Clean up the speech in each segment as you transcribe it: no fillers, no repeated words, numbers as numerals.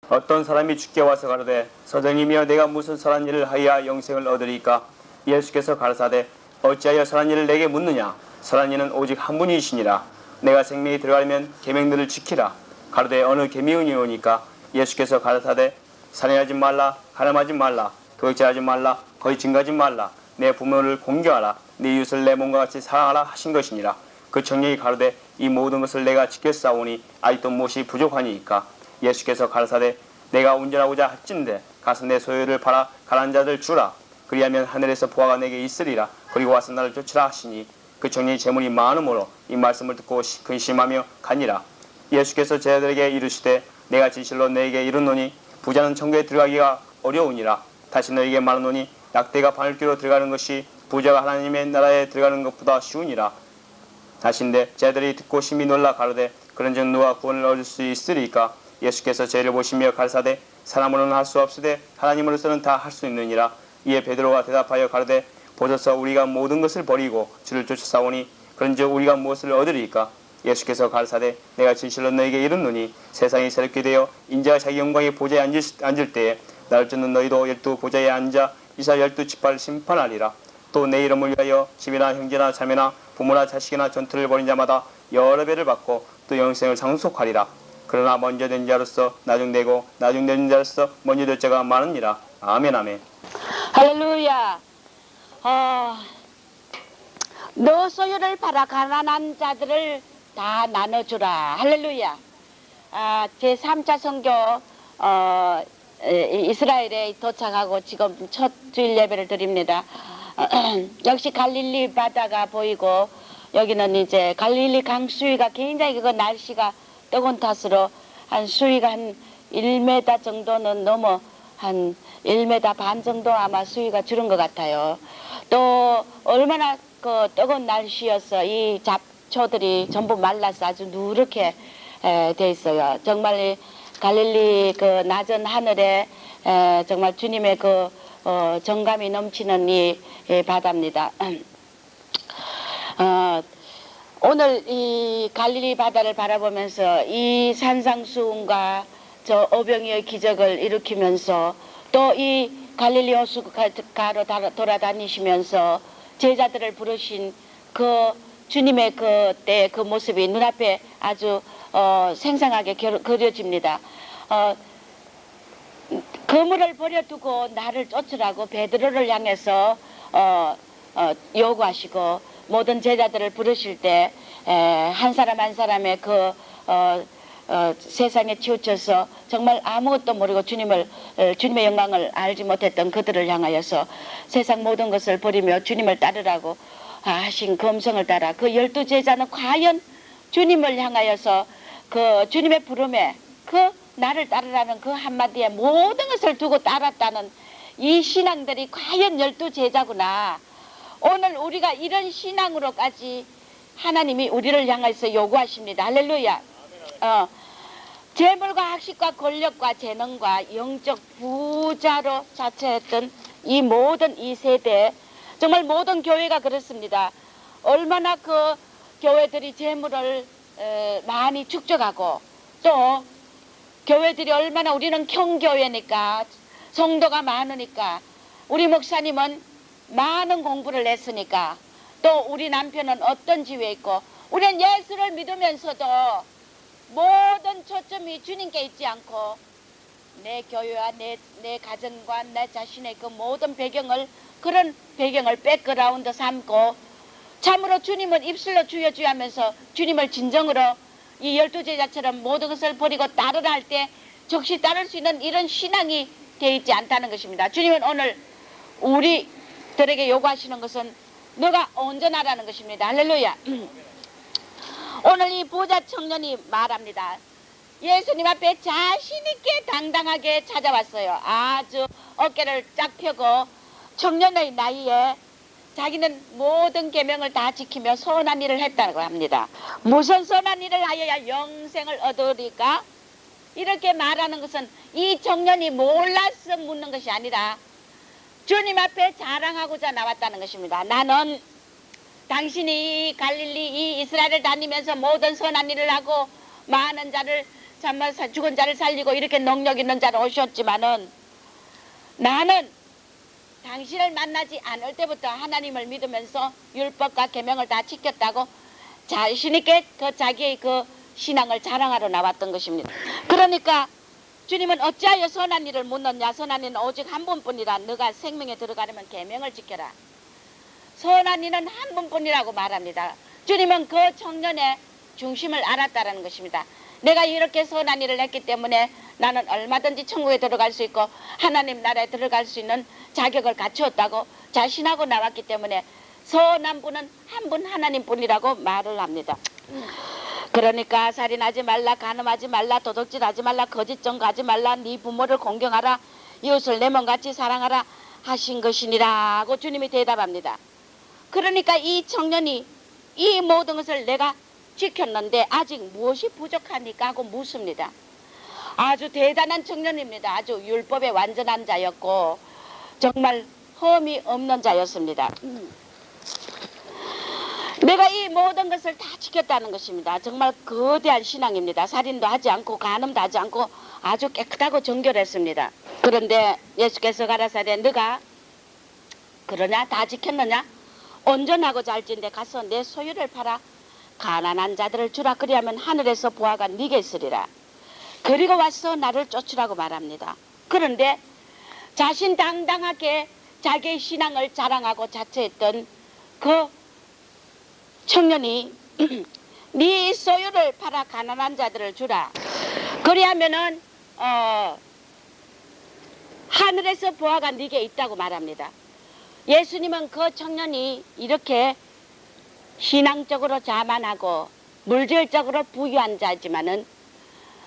어떤 사람이 주께 와서 가로되 선생님이여 내가 무슨 선한 일을 하여야 영생을 얻으리까? 예수께서 가라사대 어찌하여 선한 일을 내게 묻느냐? 선한 이는 오직 한 분이시니라. 내가 생명이 들어가려면 계명들을 지키라. 가로되 어느 계명이오니까? 예수께서 가라사대 살인하지 말라, 가늠하지 말라, 도둑질하지 말라, 거짓 증거하지 말라, 내 부모를 공경하라, 네 이웃을 내 몸과 같이 사랑하라 하신 것이니라. 그 청년이 가로되 이 모든 것을 내가 지켰사오니 아직도 무엇이 부족하니이까? 예수께서 가라사대 내가 운전하고자 할진대 가서 내 소유를 팔아 가난한 자들 주라. 그리하면 하늘에서 보화가 내게 있으리라. 그리고 와서 나를 쫓으라 하시니 그 청년이 재물이 많음으로 이 말씀을 듣고 근심하며 가니라. 예수께서 제자들에게 이르시되 내가 진실로 너에게 이르노니 부자는 천국에 들어가기가 어려우니라. 다시 너에게 말하노니 낙대가 바늘귀로 들어가는 것이 부자가 하나님의 나라에 들어가는 것보다 쉬우니라. 하신대 제자들이 듣고 심히 놀라 가로되 그런즉 누가 구원을 얻을 수 있으리까? 예수께서 저희를 보시며 가르사대 사람으로는 할 수 없으되 하나님으로서는 다 할 수 있느니라. 이에 베드로가 대답하여 가로되 보소서 우리가 모든 것을 버리고 주를 쫓아싸오니 그런즉 우리가 무엇을 얻으리까? 예수께서 가르사대 내가 진실로 너에게 이르노니 세상이 새롭게 되어 인자가 자기 영광의 보좌에 앉을 때에 나를 쫓는 너희도 12 보좌에 앉아 이사 12지파를 심판하리라. 또 내 이름을 위하여 집이나 형제나 자매나 부모나 자식이나 전투를 벌인 자마다 여러 배를 받고 또 영생을 상속하리라. 그러나 먼저 된 자로서 나중 되고 나중 된 자로서 먼저 될 자가 많으니라. 아멘 아멘. 할렐루야. 너 소유를 팔아 가난한 자들을 다 나눠주라. 할렐루야. 제3차 선교 이스라엘에 도착하고 지금 첫 주일 예배를 드립니다. 역시 갈릴리 바다가 보이고 여기는 이제 갈릴리 강 수위가 굉장히 그 날씨가 뜨거운 탓으로 한 수위가 한 1m 정도는 넘어 한 1m 반 정도 아마 수위가 줄은 것 같아요. 또 얼마나 그 뜨거운 날씨여서 이 잡초들이 전부 말라서 아주 누렇게 돼 있어요. 정말 이 갈릴리 그 낮은 하늘에 정말 주님의 그 정감이 넘치는 이 바다입니다. 오늘 이 갈릴리 바다를 바라보면서 이 산상수훈과 저 오병이의 기적을 일으키면서 또 이 갈릴리 호수가로 돌아다니시면서 제자들을 부르신 그 주님의 그때 그 모습이 눈앞에 아주 생생하게 그려집니다. 그물을 버려두고 나를 쫓으라고 베드로를 향해서 요구하시고 모든 제자들을 부르실 때 한 사람 한 사람의 그 세상에 치우쳐서 정말 아무것도 모르고 주님의 영광을 알지 못했던 그들을 향하여서 세상 모든 것을 버리며 주님을 따르라고 하신 그 음성을 따라 그 12제자는 과연 주님을 향하여서 그 주님의 부름에 그 나를 따르라는 그 한마디에 모든 것을 두고 따랐다는 이 신앙들이 과연 12제자구나. 오늘 우리가 이런 신앙으로까지 하나님이 우리를 향해서 요구하십니다. 할렐루야. 재물과 학식과 권력과 재능과 영적 부자로 자처했던 이 모든 이 세대, 정말 모든 교회가 그렇습니다. 얼마나 그 교회들이 재물을 많이 축적하고 또 교회들이 얼마나 우리는 경교회니까 성도가 많으니까 우리 목사님은 많은 공부를 했으니까 또 우리 남편은 어떤 지위에 있고 우리는 예수를 믿으면서도 모든 초점이 주님께 있지 않고 내 교회와 내 가정과 내 자신의 그 모든 배경을 그런 배경을 백그라운드 삼고 참으로 주님은 입술로 주여 주여 하면서 주님을 진정으로 이 12제자처럼 모든 것을 버리고 따르라 할 때 적시 따를 수 있는 이런 신앙이 되어 있지 않다는 것입니다. 주님은 오늘 우리들에게 요구하시는 것은 너가 온전하라는 것입니다. 할렐루야. 오늘 이 부자 청년이 말합니다. 예수님 앞에 자신있게 당당하게 찾아왔어요. 아주 어깨를 쫙 펴고 청년의 나이에 자기는 모든 계명을 다 지키며 선한 일을 했다고 합니다. 무슨 선한 일을 하여야 영생을 얻으리까? 이렇게 말하는 것은 이 청년이 몰라서 묻는 것이 아니라 주님 앞에 자랑하고자 나왔다는 것입니다. 나는 당신이 이 갈릴리 이 이스라엘을 다니면서 모든 선한 일을 하고 많은 자를 정말 죽은 자를 살리고 이렇게 능력 있는 자를 오셨지만은 나는 당신을 만나지 않을 때부터 하나님을 믿으면서 율법과 계명을 다 지켰다고 자신 있게 그 자기의 그 신앙을 자랑하러 나왔던 것입니다. 그러니까 주님은 어찌하여 선한 일을 묻느냐. 선한 일은 오직 한 분뿐이라. 너가 생명에 들어가려면 계명을 지켜라. 선한 일은 한 분뿐이라고 말합니다. 주님은 그 청년의 중심을 알았다라는 것입니다. 내가 이렇게 선한 일을 했기 때문에 나는 얼마든지 천국에 들어갈 수 있고 하나님 나라에 들어갈 수 있는 자격을 갖추었다고 자신하고 나왔기 때문에 선한 분은 한 분 하나님뿐이라고 말을 합니다. 그러니까 살인하지 말라, 간음하지 말라, 도둑질하지 말라, 거짓 증거하지 말라, 네 부모를 공경하라, 이웃을 내 몸같이 사랑하라 하신 것이니라고 주님이 대답합니다. 그러니까 이 청년이 이 모든 것을 내가 지켰는데 아직 무엇이 부족하니까 하고 묻습니다. 아주 대단한 청년입니다. 아주 율법에 완전한 자였고 정말 흠이 없는 자였습니다. 내가 이 모든 것을 다 지켰다는 것입니다. 정말 거대한 신앙입니다. 살인도 하지 않고 간음도 하지 않고 아주 깨끗하고 정결했습니다. 그런데 예수께서 가라사대 너가 그러냐? 다 지켰느냐? 온전하고 잘진데 가서 내 소유를 팔아 가난한 자들을 주라. 그리하면 하늘에서 보아가 네게 있으리라. 그리고 와서 나를 쫓으라고 말합니다. 그런데 자신당당하게 자기의 신앙을 자랑하고 자처했던 그 청년이 네 소유를 팔아 가난한 자들을 주라. 그리하면은 하늘에서 보아가 네게 있다고 말합니다. 예수님은 그 청년이 이렇게 신앙적으로 자만하고 물질적으로 부유한 자지만은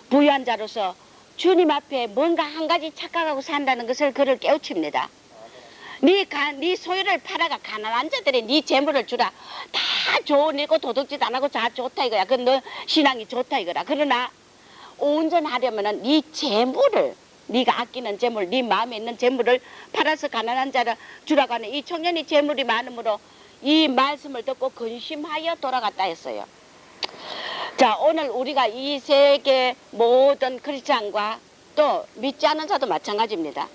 부유한 자로서 주님 앞에 뭔가 한 가지 착각하고 산다는 것을 그를 깨우칩니다. 네 소유를 팔아가 가난한 자들이 네 재물을 주라. 다 좋은 일고 도둑질 안 하고 다 좋다 이거야. 그 너 신앙이 좋다 이거라. 그러나 온전하려면은 네 재물을 네가 아끼는 재물, 네 마음에 있는 재물을 팔아서 가난한 자를 주라고 하는 이 청년이 재물이 많으므로 이 말씀을 듣고 근심하여 돌아갔다 했어요. 자, 오늘 우리가 이 세계 모든 크리스찬과 또 믿지 않은 자도 마찬가지입니다.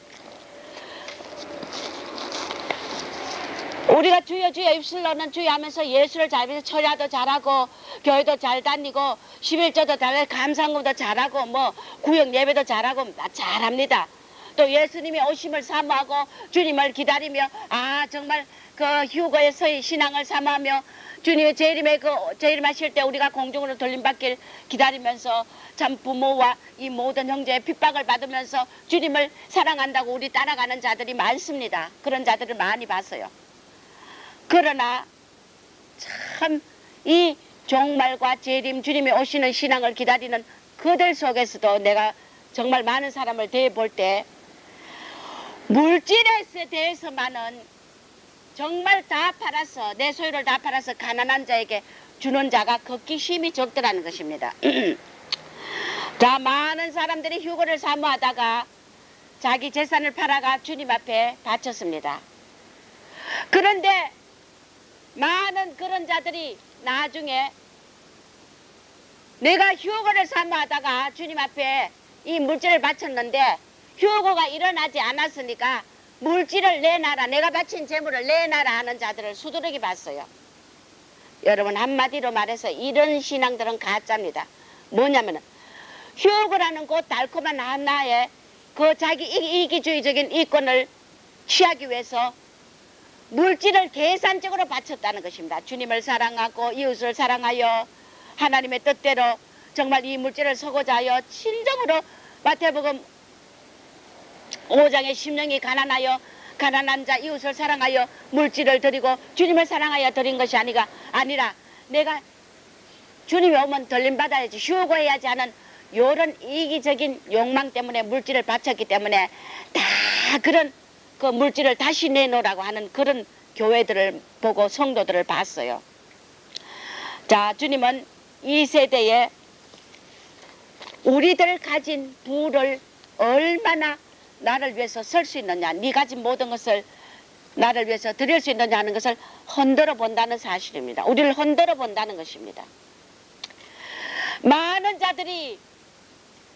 우리가 주여 주여 입술로는 주여 하면서 예수를 잘 믿어 철야도 잘하고 교회도 잘 다니고 11조도 잘하고 감상금도 잘하고 뭐 구역 예배도 잘하고 잘합니다. 또 예수님이 오심을 사모하고 주님을 기다리며 정말 그 휴거에서의 신앙을 사모하며 주님의 재림하실 때 우리가 공중으로 돌림받길 기다리면서 참 부모와 이 모든 형제의 핍박을 받으면서 주님을 사랑한다고 우리 따라가는 자들이 많습니다. 그런 자들을 많이 봤어요. 그러나 참 이 종말과 재림 주님이 오시는 신앙을 기다리는 그들 속에서도 내가 정말 많은 사람을 대해볼 때 물질에 대해서만은 정말 다 팔아서 내 소유를 다 팔아서 가난한 자에게 주는 자가 극히 힘이 적더라는 것입니다. 자, 많은 사람들이 휴거를 사모하다가 자기 재산을 팔아가 주님 앞에 바쳤습니다. 그런데 많은 그런 자들이 나중에 내가 휴거를 사모하다가 주님 앞에 이 물질을 바쳤는데 휴거가 일어나지 않았으니까 물질을 내놔라, 내가 바친 재물을 내놔라 하는 자들을 수두룩이 봤어요. 여러분, 한마디로 말해서 이런 신앙들은 가짜입니다. 뭐냐면은 휴거라는 그 달콤한 하나의 그 자기 이기주의적인 이권을 취하기 위해서 물질을 계산적으로 바쳤다는 것입니다. 주님을 사랑하고 이웃을 사랑하여 하나님의 뜻대로 정말 이 물질을 서고자 하여 진정으로 마태복음 5장의 심령이 가난하여 가난한 자 이웃을 사랑하여 물질을 드리고 주님을 사랑하여 드린 것이 아니라 내가 주님이 오면 들림받아야지 휴거해야지 하는 이런 이기적인 욕망 때문에 물질을 바쳤기 때문에 다 그런 그 물질을 다시 내놓으라고 하는 그런 교회들을 보고 성도들을 봤어요. 자, 주님은 이 세대에 우리들 가진 부를 얼마나 나를 위해서 설 수 있느냐, 네 가진 모든 것을 나를 위해서 드릴 수 있느냐 하는 것을 흔들어 본다는 사실입니다. 우리를 흔들어 본다는 것입니다. 많은 자들이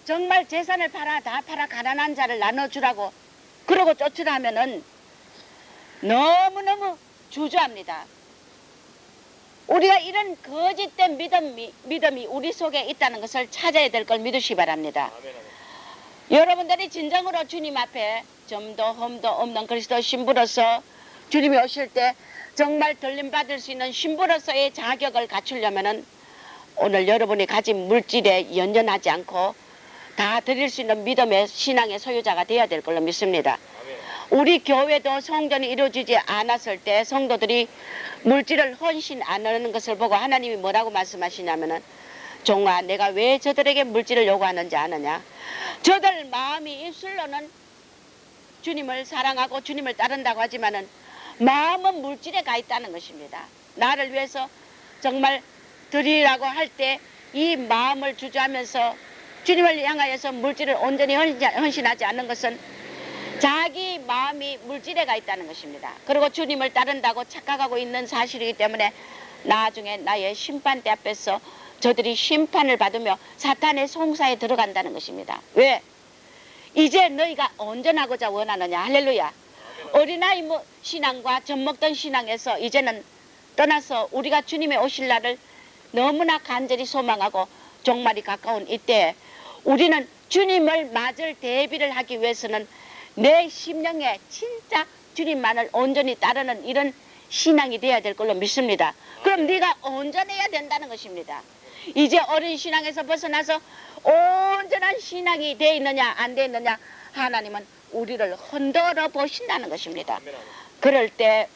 정말 재산을 다 팔아 가난한 자를 나눠주라고 그러고 쫓으라 하면은 너무너무 주저합니다. 우리가 이런 거짓된 믿음이 우리 속에 있다는 것을 찾아야 될 걸 믿으시기 바랍니다. 여러분들이 진정으로 주님 앞에 점도 흠도 없는 그리스도 신부로서 주님이 오실 때 정말 들림받을 수 있는 신부로서의 자격을 갖추려면은 오늘 여러분이 가진 물질에 연연하지 않고 다 드릴 수 있는 믿음의 신앙의 소유자가 되어야 될 걸로 믿습니다. 우리 교회도 성전이 이루어지지 않았을 때 성도들이 물질을 헌신 안 하는 것을 보고 하나님이 뭐라고 말씀하시냐면은 종아 내가 왜 저들에게 물질을 요구하는지 아느냐. 저들 마음이 입술로는 주님을 사랑하고 주님을 따른다고 하지만은 마음은 물질에 가 있다는 것입니다. 나를 위해서 정말 드리라고 할 때 이 마음을 주저하면서 주님을 향하여서 물질을 온전히 헌신하지 않는 것은 자기 마음이 물질에 가 있다는 것입니다. 그리고 주님을 따른다고 착각하고 있는 사실이기 때문에 나중에 나의 심판대 앞에서 저들이 심판을 받으며 사탄의 송사에 들어간다는 것입니다. 왜? 이제 너희가 온전하고자 원하느냐. 할렐루야. 어린아이 신앙과 젖먹던 신앙에서 이제는 떠나서 우리가 주님의 오실 날을 너무나 간절히 소망하고 종말이 가까운 이때 우리는 주님을 맞을 대비를 하기 위해서는 내 심령에 진짜 주님만을 온전히 따르는 이런 신앙이 되어야 될 걸로 믿습니다. 그럼 네가 온전해야 된다는 것입니다. 이제 어린 신앙에서 벗어나서 온전한 신앙이 되어 있느냐 안 되어 있느냐 하나님은 우리를 흔들어 보신다는 것입니다. 그럴 때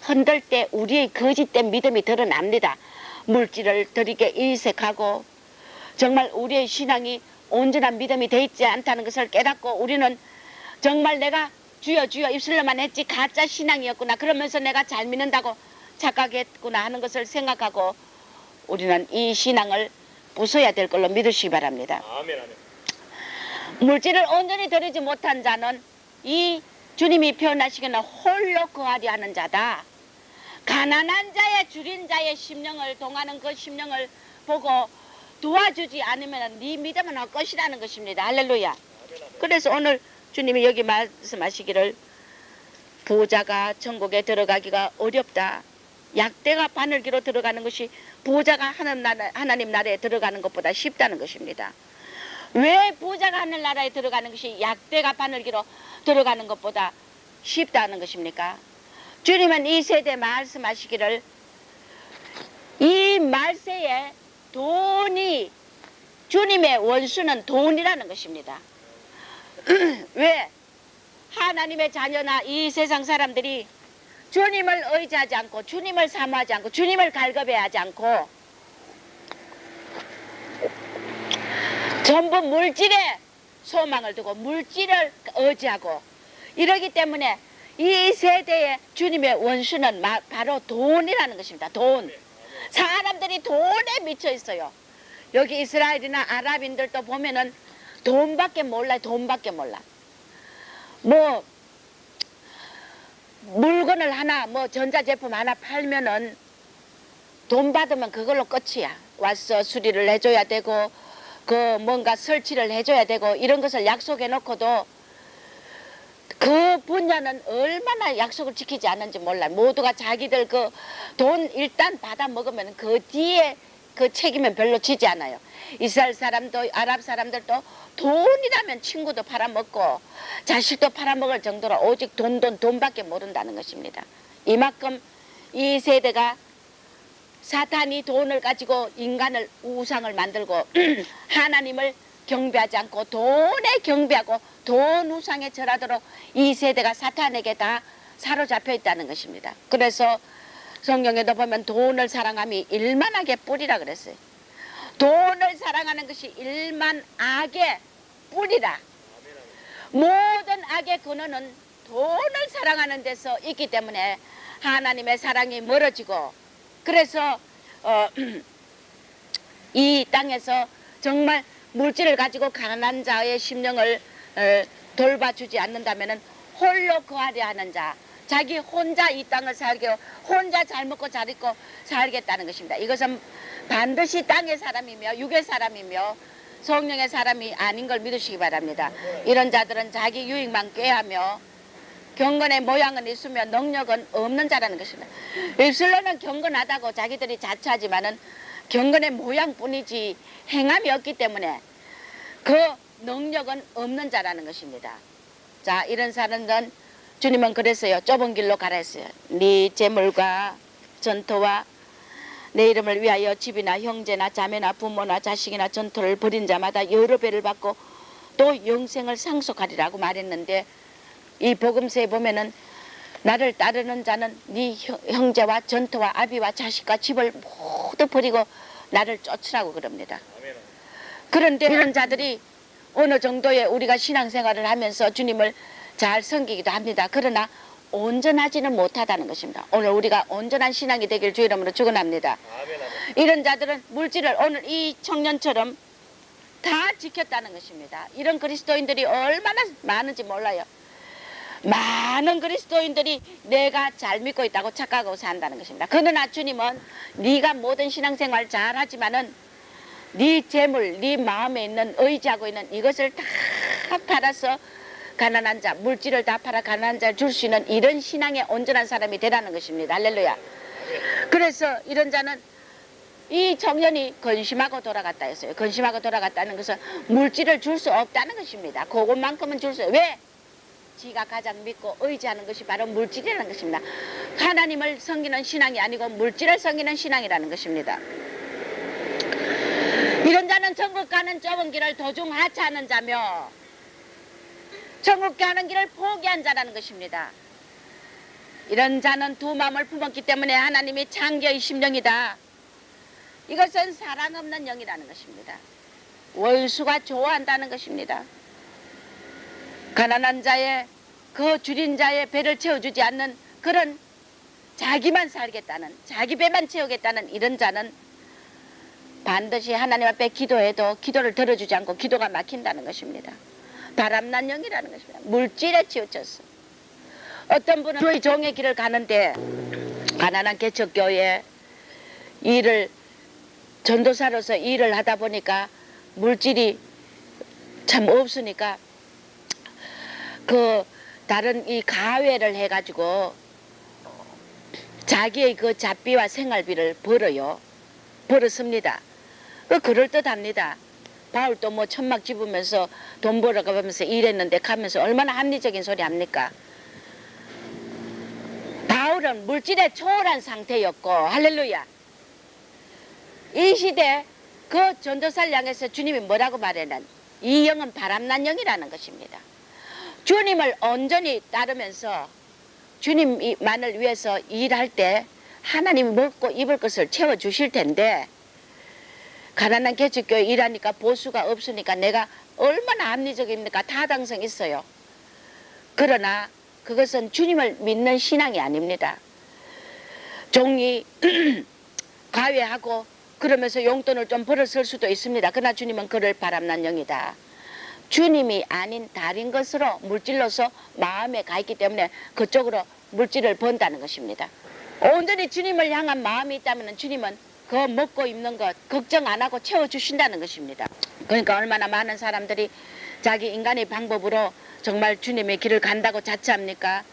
흔들 때 우리의 거짓된 믿음이 드러납니다. 물질을 드리게 일색하고 정말 우리의 신앙이 온전한 믿음이 되어 있지 않다는 것을 깨닫고 우리는 정말 내가 주여 주여 입술로만 했지 가짜 신앙이었구나. 그러면서 내가 잘 믿는다고 착각했구나 하는 것을 생각하고 우리는 이 신앙을 부숴야 될 걸로 믿으시기 바랍니다. 아멘, 아멘. 물질을 온전히 드리지 못한 자는 이 주님이 표현하시기는 홀로 거하리 하는 자다. 가난한 자의 줄인 자의 심령을 동하는 그 심령을 보고 도와주지 않으면 네 믿음은 헛것이라는 것입니다. 할렐루야. 그래서 오늘 주님이 여기 말씀하시기를 부자가 천국에 들어가기가 어렵다. 약대가 바늘기로 들어가는 것이 부자가 하나님 나라에 들어가는 것보다 쉽다는 것입니다. 왜 부자가 하늘나라에 들어가는 것이 약대가 바늘기로 들어가는 것보다 쉽다는 것입니까? 주님은 이 세대 말씀하시기를 이 말세에 돈이 주님의 원수는 돈이라는 것입니다. 왜? 하나님의 자녀나 이 세상 사람들이 주님을 의지하지 않고 주님을 사모하지 않고 주님을 갈급해하지 않고 전부 물질에 소망을 두고 물질을 의지하고 이러기 때문에 이 세대의 주님의 원수는 바로 돈이라는 것입니다. 돈. 사람들이 돈에 미쳐 있어요. 여기 이스라엘이나 아랍인들도 보면은 돈밖에 몰라요. 돈밖에 몰라. 뭐 물건을 하나 전자제품 하나 팔면은 돈 받으면 그걸로 끝이야. 와서 수리를 해줘야 되고 그 뭔가 설치를 해줘야 되고 이런 것을 약속해 놓고도 그 분야는 얼마나 약속을 지키지 않는지 몰라요. 모두가 자기들 그 돈 일단 받아 먹으면 그 뒤에 그 책임은 별로 지지 않아요. 이스라엘 사람도 아랍 사람들도 돈이라면 친구도 팔아먹고 자식도 팔아먹을 정도로 오직 돈밖에 모른다는 것입니다. 이만큼 이 세대가 사탄이 돈을 가지고 인간을 우상을 만들고 하나님을 경배하지 않고 돈에 경배하고 돈 우상에 절하도록 이 세대가 사탄에게 다 사로잡혀 있다는 것입니다. 그래서 성경에도 보면 돈을 사랑함이 일만악의 뿌리라 그랬어요. 돈을 사랑하는 것이 일만 악의 뿌리라. 모든 악의 근원은 돈을 사랑하는 데서 있기 때문에 하나님의 사랑이 멀어지고 그래서 이 땅에서 정말 물질을 가지고 가난한 자의 심령을 돌봐주지 않는다면 홀로 거하려 하는 자, 자기 혼자 이 땅을 살게 혼자 잘 먹고 잘 입고 살겠다는 것입니다. 이것은 반드시 땅의 사람이며 육의 사람이며 성령의 사람이 아닌 걸 믿으시기 바랍니다. 이런 자들은 자기 유익만 꾀하며 경건의 모양은 있으며 능력은 없는 자라는 것입니다. 입술로는 경건하다고 자기들이 자처하지만은 경건의 모양뿐이지 행함이 없기 때문에 그 능력은 없는 자라는 것입니다. 자, 이런 사람들은 주님은 그랬어요. 좁은 길로 가라 했어요. 네 재물과 전토와 내 이름을 위하여 집이나 형제나 자매나 부모나 자식이나 전토를 벌인 자마다 여러 배를 받고 또 영생을 상속하리라고 말했는데, 이 복음서에 보면은 나를 따르는 자는 네 형제와 전토와 아비와 자식과 집을 모두 버리고 나를 쫓으라고 그럽니다. 그런데 이런 자들이 어느 정도의 우리가 신앙생활을 하면서 주님을 잘 섬기기도 합니다. 그러나 온전하지는 못하다는 것입니다. 오늘 우리가 온전한 신앙이 되길 주 이름으로 축원합니다. 이런 자들은 물질을 오늘 이 청년처럼 다 지켰다는 것입니다. 이런 그리스도인들이 얼마나 많은지 몰라요. 많은 그리스도인들이 내가 잘 믿고 있다고 착각하고 산다는 것입니다. 그러나 주님은 네가 모든 신앙생활 잘하지만은 네 재물, 네 마음에 있는 의지하고 있는 이것을 다 팔아서 가난한 자, 물질을 다 팔아 가난한 자를 줄 수 있는 이런 신앙에 온전한 사람이 되라는 것입니다. 할렐루야. 그래서 이런 자는 이 청년이 근심하고 돌아갔다 했어요. 근심하고 돌아갔다는 것은 물질을 줄 수 없다는 것입니다. 그것만큼은 줄 수 없어요. 왜? 지가 가장 믿고 의지하는 것이 바로 물질이라는 것입니다. 하나님을 섬기는 신앙이 아니고 물질을 섬기는 신앙이라는 것입니다. 이런 자는 천국 가는 좁은 길을 도중 하차하는 자며 천국 가는 길을 포기한 자라는 것입니다. 이런 자는 두 마음을 품었기 때문에 하나님이 창조의 심령이다. 이것은 사랑 없는 영이라는 것입니다. 원수가 좋아한다는 것입니다. 가난한 자의 그 줄인 자의 배를 채워주지 않는 그런 자기만 살겠다는, 자기 배만 채우겠다는 이런 자는 반드시 하나님 앞에 기도해도 기도를 들어주지 않고 기도가 막힌다는 것입니다. 바람난 영이라는 것입니다. 물질에 치우쳤어. 어떤 분은 주의 종의 길을 가는데 가난한 개척교회 일을 전도사로서 일을 하다 보니까 물질이 참 없으니까 그 다른 이 가외를 해가지고 자기의 그 잡비와 생활비를 벌었습니다. 그럴듯합니다. 바울도 뭐 천막 집으면서 돈 벌어 가면서 일했는데 가면서 얼마나 합리적인 소리 합니까? 바울은 물질에 초월한 상태였고, 할렐루야. 이 시대 그 전도사를 향해서 주님이 뭐라고 말했는? 이 영은 바람난 영이라는 것입니다. 주님을 온전히 따르면서 주님만을 위해서 일할 때 하나님이 먹고 입을 것을 채워주실 텐데, 가난한 개척교회 일하니까 보수가 없으니까 내가 얼마나 합리적입니까? 타당성 있어요. 그러나 그것은 주님을 믿는 신앙이 아닙니다. 종이 가외하고 그러면서 용돈을 좀 벌었을 수도 있습니다. 그러나 주님은 그를 바람난 영이다. 주님이 아닌 다른 것으로 물질로서 마음에 가 있기 때문에 그쪽으로 물질을 번다는 것입니다. 온전히 주님을 향한 마음이 있다면 주님은 그 먹고 입는 것 걱정 안 하고 채워주신다는 것입니다. 그러니까 얼마나 많은 사람들이 자기 인간의 방법으로 정말 주님의 길을 간다고 자처합니까?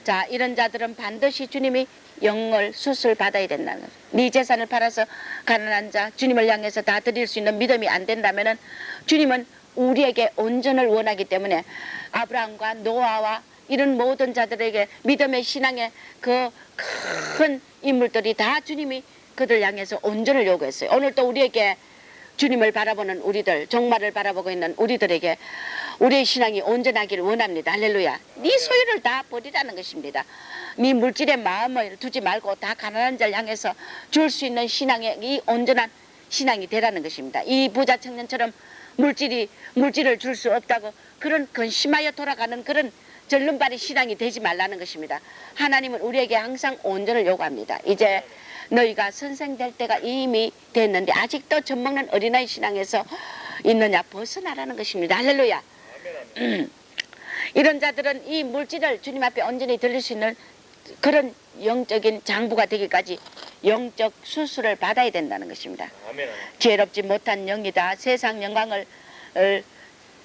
자, 이런 자들은 반드시 주님이 영을 수술 받아야 된다는 거죠. 네 재산을 팔아서 가난한 자 주님을 향해서 다 드릴 수 있는 믿음이 안 된다면 주님은 우리에게 온전을 원하기 때문에 아브라함과 노아와 이런 모든 자들에게 믿음의 신앙의 그 큰 인물들이 다 주님이 그들 향해서 온전을 요구했어요. 오늘 또 우리에게 주님을 바라보는 우리들, 종말을 바라보고 있는 우리들에게 우리의 신앙이 온전하기를 원합니다. 할렐루야. 네 소유를 다 버리라는 것입니다. 네 물질에 마음을 두지 말고 다 가난한 자를 향해서 줄 수 있는 신앙의 이 온전한 신앙이 되라는 것입니다. 이 부자 청년처럼 물질을 줄 수 없다고 그런 근심하여 돌아가는 그런 절름발이 신앙이 되지 말라는 것입니다. 하나님은 우리에게 항상 온전을 요구합니다. 이제 너희가 선생 될 때가 이미 됐는데 아직도 젖먹는 어린아이 신앙에서 있느냐? 벗어나라는 것입니다. 할렐루야. 이런 자들은 이 물질을 주님 앞에 온전히 들릴 수 있는 그런 영적인 장부가 되기까지 영적 수술을 받아야 된다는 것입니다. 아멘. 죄롭지 못한 영이다. 세상 영광을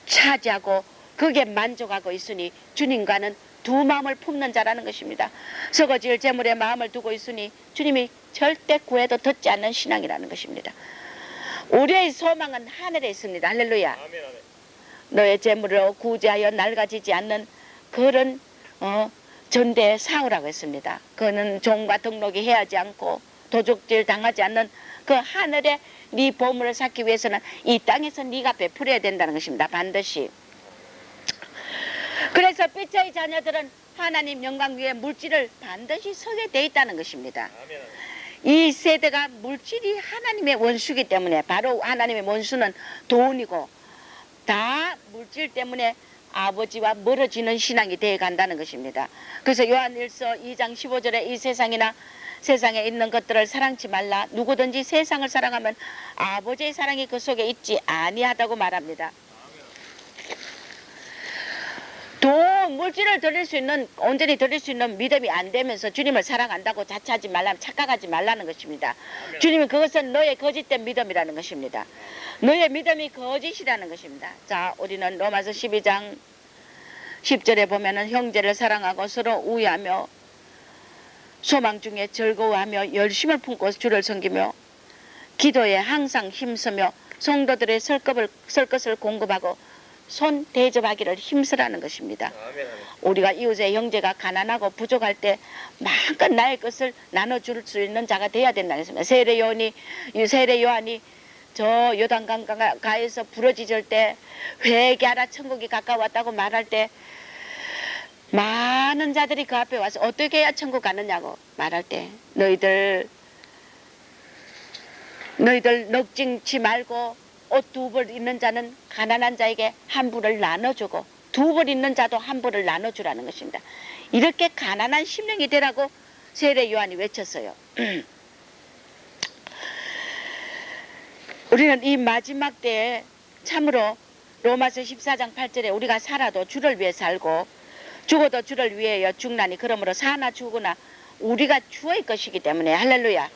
차지하고 그게 만족하고 있으니 주님과는 두 마음을 품는 자라는 것입니다. 서거지을 재물에 마음을 두고 있으니 주님이 절대 구해도 듣지 않는 신앙이라는 것입니다. 우리의 소망은 하늘에 있습니다. 할렐루야. 아멘. 너의 재물로 구제하여 낡아지지 않는 그런 전대 사후라고 했습니다. 그는 종과 등록이 해하지 않고 도둑질 당하지 않는 그 하늘의 네 보물을 쌓기 위해서는 이 땅에서 네가 베풀어야 된다는 것입니다. 반드시. 그래서 빛의 자녀들은 하나님 영광 위에 물질을 반드시 서게 돼 있다는 것입니다. 아멘. 이 세대가 물질이 하나님의 원수이기 때문에 바로 하나님의 원수는 돈이고 다 물질 때문에 아버지와 멀어지는 신앙이 되어 간다는 것입니다. 그래서 요한일서 2장 15절에 이 세상에 있는 것들을 사랑치 말라. 누구든지 세상을 사랑하면 아버지의 사랑이 그 속에 있지 아니하다고 말합니다. 돈, 물질을 드릴 수 있는, 온전히 드릴 수 있는 믿음이 안 되면서 주님을 사랑한다고 자처하지 말라, 착각하지 말라는 것입니다. 주님은 그것은 너의 거짓된 믿음이라는 것입니다. 너의 믿음이 거짓이라는 것입니다. 자, 우리는 로마서 12장 10절에 보면은 형제를 사랑하고 서로 우애하며 소망 중에 즐거워하며 열심을 품고 주를 섬기며 기도에 항상 힘쓰며 성도들의 설 것을 공급하고 손 대접하기를 힘쓰라는 것입니다. 아멘. 우리가 이웃의 형제가 가난하고 부족할 때 마음껏 나의 것을 나눠줄 수 있는 자가 되어야 된다는 것입니다. 세례 요한이 저 요단강가에서 부러지질 때 회개하라 천국이 가까웠다고 말할 때 많은 자들이 그 앞에 와서 어떻게 해야 천국 가느냐고 말할 때 너희들 넉징치 말고 옷 2벌 있는 자는 가난한 자에게 한 불을 나눠주고 2벌 있는 자도 한 불을 나눠주라는 것입니다. 이렇게 가난한 심령이 되라고 세례 요한이 외쳤어요. 우리는 이 마지막 때에 참으로 로마서 14장 8절에 우리가 살아도 주를 위해 살고 죽어도 주를 위하여 죽나니 그러므로 사나 죽으나 우리가 주의 것이기 때문에 할렐루야.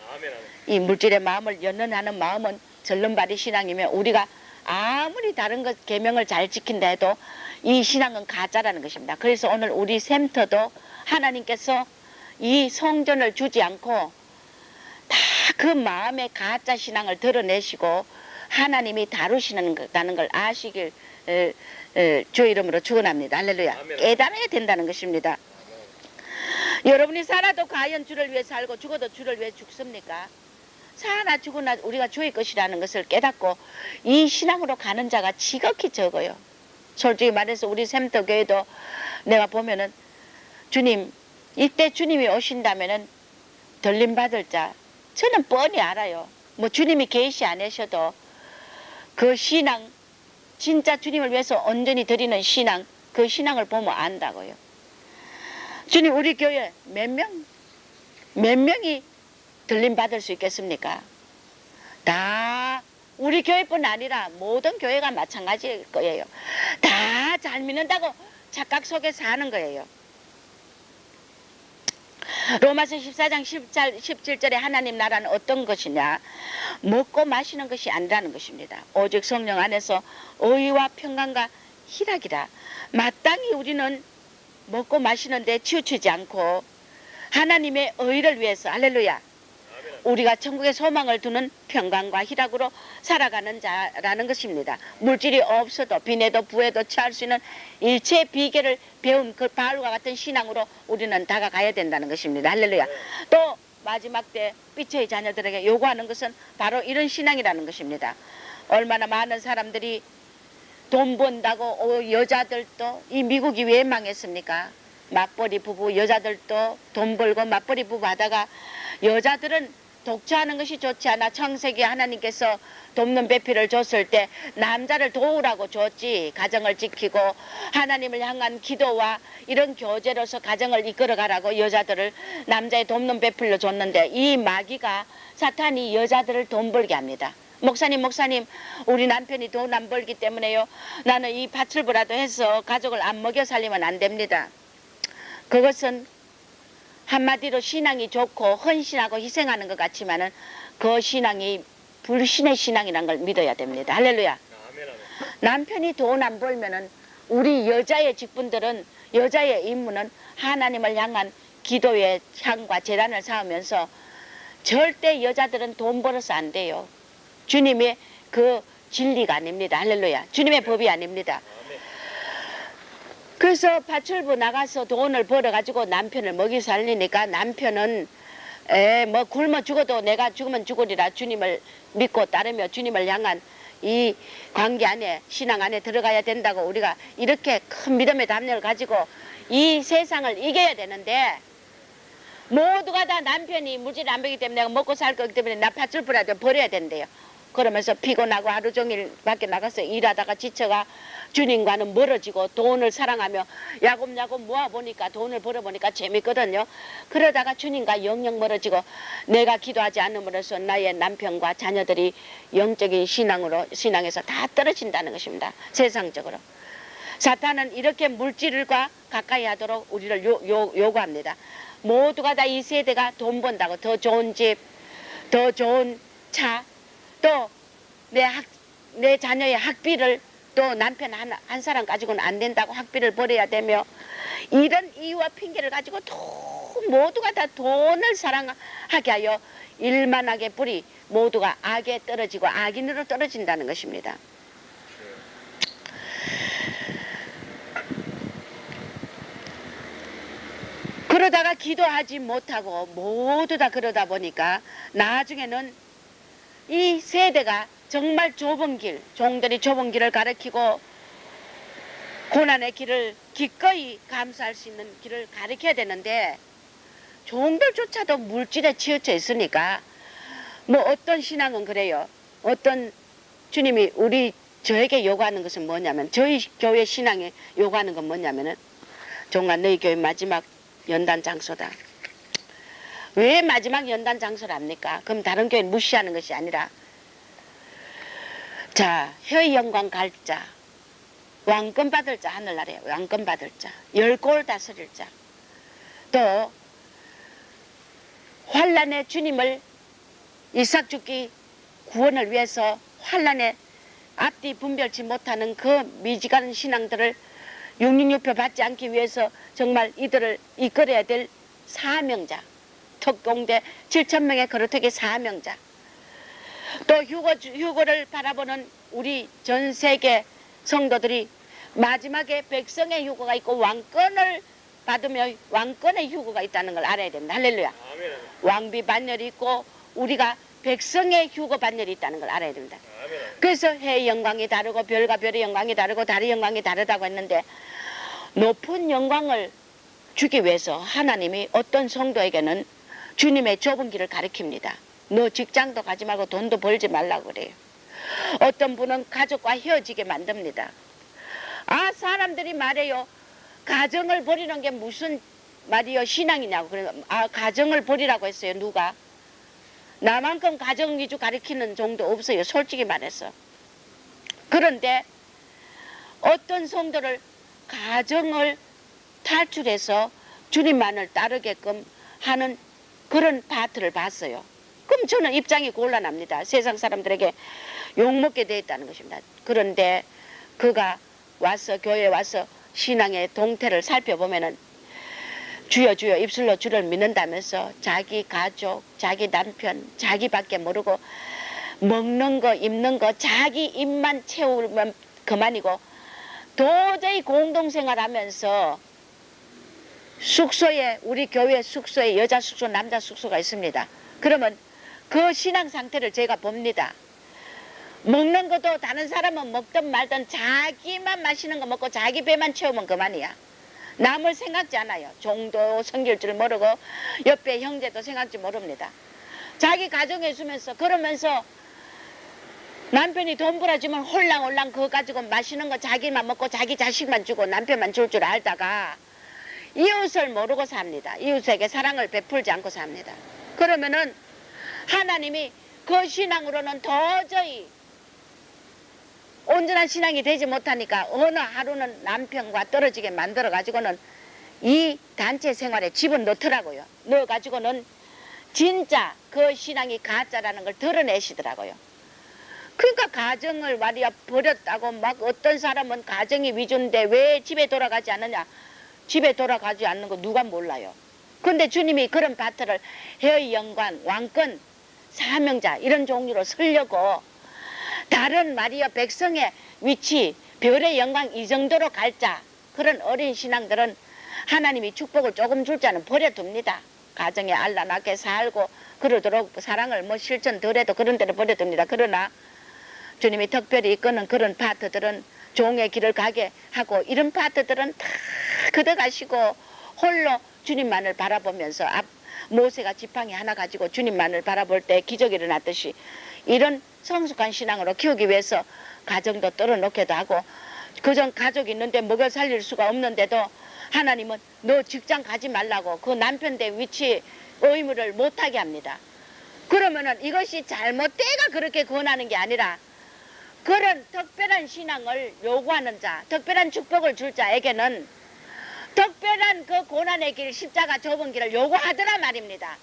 이 물질의 마음을 연연하는 마음은 절름발이 신앙이며 우리가 아무리 다른 것 계명을 잘 지킨다 해도 이 신앙은 가짜라는 것입니다. 그래서 오늘 우리 샘터도 하나님께서 이 성전을 주지 않고 다 그 마음의 가짜 신앙을 드러내시고 하나님이 다루시는 걸 아시길 주 이름으로 축원합니다. 할렐루야. 아멘. 깨달아야 된다는 것입니다. 여러분이 살아도 과연 주를 위해 살고 죽어도 주를 위해 죽습니까? 사나 죽으나 우리가 주의 것이라는 것을 깨닫고 이 신앙으로 가는 자가 지극히 적어요. 솔직히 말해서 우리 샘터교회도 내가 보면은 주님 이때 주님이 오신다면은 들림받을 자 저는 뻔히 알아요. 뭐 주님이 계시 안 하셔도 그 신앙 진짜 주님을 위해서 온전히 드리는 신앙 그 신앙을 보면 안다고요. 주님 우리 교회 몇 명이 들림받을 수 있겠습니까? 다 우리 교회뿐 아니라 모든 교회가 마찬가지일 거예요. 다 잘 믿는다고 착각 속에 사는 거예요. 로마서 14장 17절에 하나님 나라는 어떤 것이냐 먹고 마시는 것이 아니라는 것입니다. 오직 성령 안에서 의와 평강과 희락이라. 마땅히 우리는 먹고 마시는 데 치우치지 않고 하나님의 의를 위해서 할렐루야 우리가 천국의 소망을 두는 평강과 희락으로 살아가는 자라는 것입니다. 물질이 없어도 빈에도 부에도 취할 수 있는 일체의 비결을 배운 그 바울과 같은 신앙으로 우리는 다가가야 된다는 것입니다. 할렐루야. 또 마지막 때 빛의 자녀들에게 요구하는 것은 바로 이런 신앙이라는 것입니다. 얼마나 많은 사람들이 돈 번다고 여자들도 이 미국이 왜 망했습니까? 맞벌이 부부 여자들도 돈 벌고 맞벌이 부부 하다가 여자들은 독처하는 것이 좋지 않아 창세기 하나님께서 돕는 배필을 줬을 때 남자를 도우라고 줬지. 가정을 지키고 하나님을 향한 기도와 이런 교제로서 가정을 이끌어가라고 여자들을 남자의 돕는 배필로 줬는데 이 마귀가 사탄이 여자들을 돈 벌게 합니다. 목사님 우리 남편이 돈 안 벌기 때문에요 나는 이 밭을 보라도 해서 가족을 안 먹여 살리면 안 됩니다. 그것은 한마디로 신앙이 좋고 헌신하고 희생하는 것 같지만은 그 신앙이 불신의 신앙이라는 걸 믿어야 됩니다. 할렐루야. 남편이 돈 안 벌면은 우리 여자의 직분들은 여자의 임무는 하나님을 향한 기도의 향과 제단을 쌓으면서 절대 여자들은 돈 벌어서 안 돼요. 주님의 그 진리가 아닙니다. 할렐루야. 주님의 법이 아닙니다. 그래서 파출부 나가서 돈을 벌어가지고 남편을 먹이 살리니까 남편은 뭐 굶어 죽어도 내가 죽으면 죽으리라 주님을 믿고 따르며 주님을 향한 이 관계 안에 신앙 안에 들어가야 된다고 우리가 이렇게 큰 믿음의 담력을 가지고 이 세상을 이겨야 되는데 모두가 다 남편이 물질 안 벌기 때문에 내가 먹고 살 거기 때문에 나 파출부라도 버려야 된대요. 그러면서 피곤하고 하루 종일 밖에 나가서 일하다가 지쳐가 주님과는 멀어지고 돈을 사랑하며 야곱야곱 모아보니까 돈을 벌어보니까 재밌거든요. 그러다가 주님과 영영 멀어지고 내가 기도하지 않음으로써 나의 남편과 자녀들이 영적인 신앙에서 다 떨어진다는 것입니다. 세상적으로. 사탄은 이렇게 물질과 가까이 하도록 우리를 요구합니다. 모두가 다 이 세대가 돈 번다고 더 좋은 집, 더 좋은 차, 또 내 자녀의 학비를 또 남편 한 사람 가지고는 안 된다고 학비를 벌여야 되며 이런 이유와 핑계를 가지고 모두가 다 돈을 사랑하게 하여 일만하게 뿌리 모두가 악에 떨어지고 악인으로 떨어진다는 것입니다. 그러다가 기도하지 못하고 모두 다 그러다 보니까 나중에는 이 세대가 정말 좁은 길, 종들이 좁은 길을 가리키고 고난의 길을 기꺼이 감수할 수 있는 길을 가리켜야 되는데 종들조차도 물질에 치우쳐 있으니까 뭐 어떤 신앙은 그래요. 어떤 주님이 저에게 요구하는 것은 뭐냐면 저희 교회 신앙에 요구하는 건 뭐냐면은 종아 너희 교회 마지막 연단 장소다. 왜 마지막 연단 장소를 합니까? 그럼 다른 교회는 무시하는 것이 아니라 자 혀의 영광 갈 자, 왕권 받을 자 하늘나라에 왕권 받을 자, 열골 다스릴 자, 또 환란의 주님을 이삭 죽기 구원을 위해서 환란에 앞뒤 분별치 못하는 그 미지근한 신앙들을 666표 받지 않기 위해서 정말 이들을 이끌어야 될 사명자, 특공대 7,000명의 거루터기 사명자, 또 휴거를 바라보는 우리 전 세계 성도들이 마지막에 백성의 휴거가 있고 왕권을 받으며 왕권의 휴거가 있다는 걸 알아야 됩니다. 할렐루야. 아멘. 왕비 반열이 있고 우리가 백성의 휴거 반열이 있다는 걸 알아야 됩니다. 아멘. 그래서 해의 영광이 다르고 별과 별의 영광이 다르고 달의 영광이 다르다고 했는데 높은 영광을 주기 위해서 하나님이 어떤 성도에게는 주님의 좁은 길을 가리킵니다. 너 직장도 가지 말고 돈도 벌지 말라고 그래요. 어떤 분은 가족과 헤어지게 만듭니다. 사람들이 말해요. 가정을 버리는 게 무슨 말이요 신앙이냐고. 그러니까 가정을 버리라고 했어요. 누가? 나만큼 가정 위주 가리키는 정도 없어요. 솔직히 말해서. 그런데 어떤 성도를 가정을 탈출해서 주님만을 따르게끔 하는 그런 파트를 봤어요. 그럼 저는 입장이 곤란합니다. 세상 사람들에게 욕먹게 되어 있다는 것입니다. 그런데 그가 와서 교회에 와서 신앙의 동태를 살펴보면은 주여 주여 입술로 주를 믿는다면서 자기 가족, 자기 남편, 자기밖에 모르고 먹는 거 입는 거 자기 입만 채우면 그만이고 도저히 공동생활하면서 숙소에 우리 교회 숙소에 여자 숙소 남자 숙소가 있습니다. 그러면 그 신앙 상태를 제가 봅니다. 먹는 것도 다른 사람은 먹든 말든 자기만 마시는 거 먹고 자기 배만 채우면 그만이야. 남을 생각지 않아요. 종도 섬길 줄 모르고 옆에 형제도 생각지 모릅니다. 자기 가정에 있으면서 그러면서 남편이 돈 벌어주면 홀랑홀랑 그거 가지고 마시는 거 자기만 먹고 자기 자식만 주고 남편만 줄 줄 알다가 이웃을 모르고 삽니다. 이웃에게 사랑을 베풀지 않고 삽니다. 그러면은 하나님이 그 신앙으로는 도저히 온전한 신앙이 되지 못하니까 어느 하루는 남편과 떨어지게 만들어 가지고는 이 단체 생활에 집어넣더라고요. 넣어가지고는 진짜 그 신앙이 가짜라는 걸 드러내시더라고요. 그러니까 가정을 말이야 버렸다고 막 어떤 사람은 가정이 위주인데 왜 집에 돌아가지 않느냐. 집에 돌아가지 않는 거 누가 몰라요. 근데 주님이 그런 파트를 해의 영광, 왕권, 사명자 이런 종류로 쓰려고 다른 말이야 백성의 위치, 별의 영광 이 정도로 갈자 그런 어린 신앙들은 하나님이 축복을 조금 줄 자는 버려둡니다. 가정에 알라나게 살고 그러도록 사랑을 뭐 실천 덜해도 그런 데를 버려둡니다. 그러나 주님이 특별히 이끄는 그런 파트들은 종의 길을 가게 하고 이런 파트들은 다 걷어가시고 홀로 주님만을 바라보면서 모세가 지팡이 하나 가지고 주님만을 바라볼 때 기적이 일어났듯이 이런 성숙한 신앙으로 키우기 위해서 가정도 떨어놓기도 하고 그전 가족이 있는데 먹여 살릴 수가 없는데도 하나님은 너 직장 가지 말라고 그 남편 대 위치 의무를 못하게 합니다. 그러면은 이것이 잘못되가 그렇게 권하는 게 아니라 그런 특별한 신앙을 요구하는 자, 특별한 축복을 줄 자에게는 특별한 그 고난의 길, 십자가 좁은 길을 요구하더라 말입니다.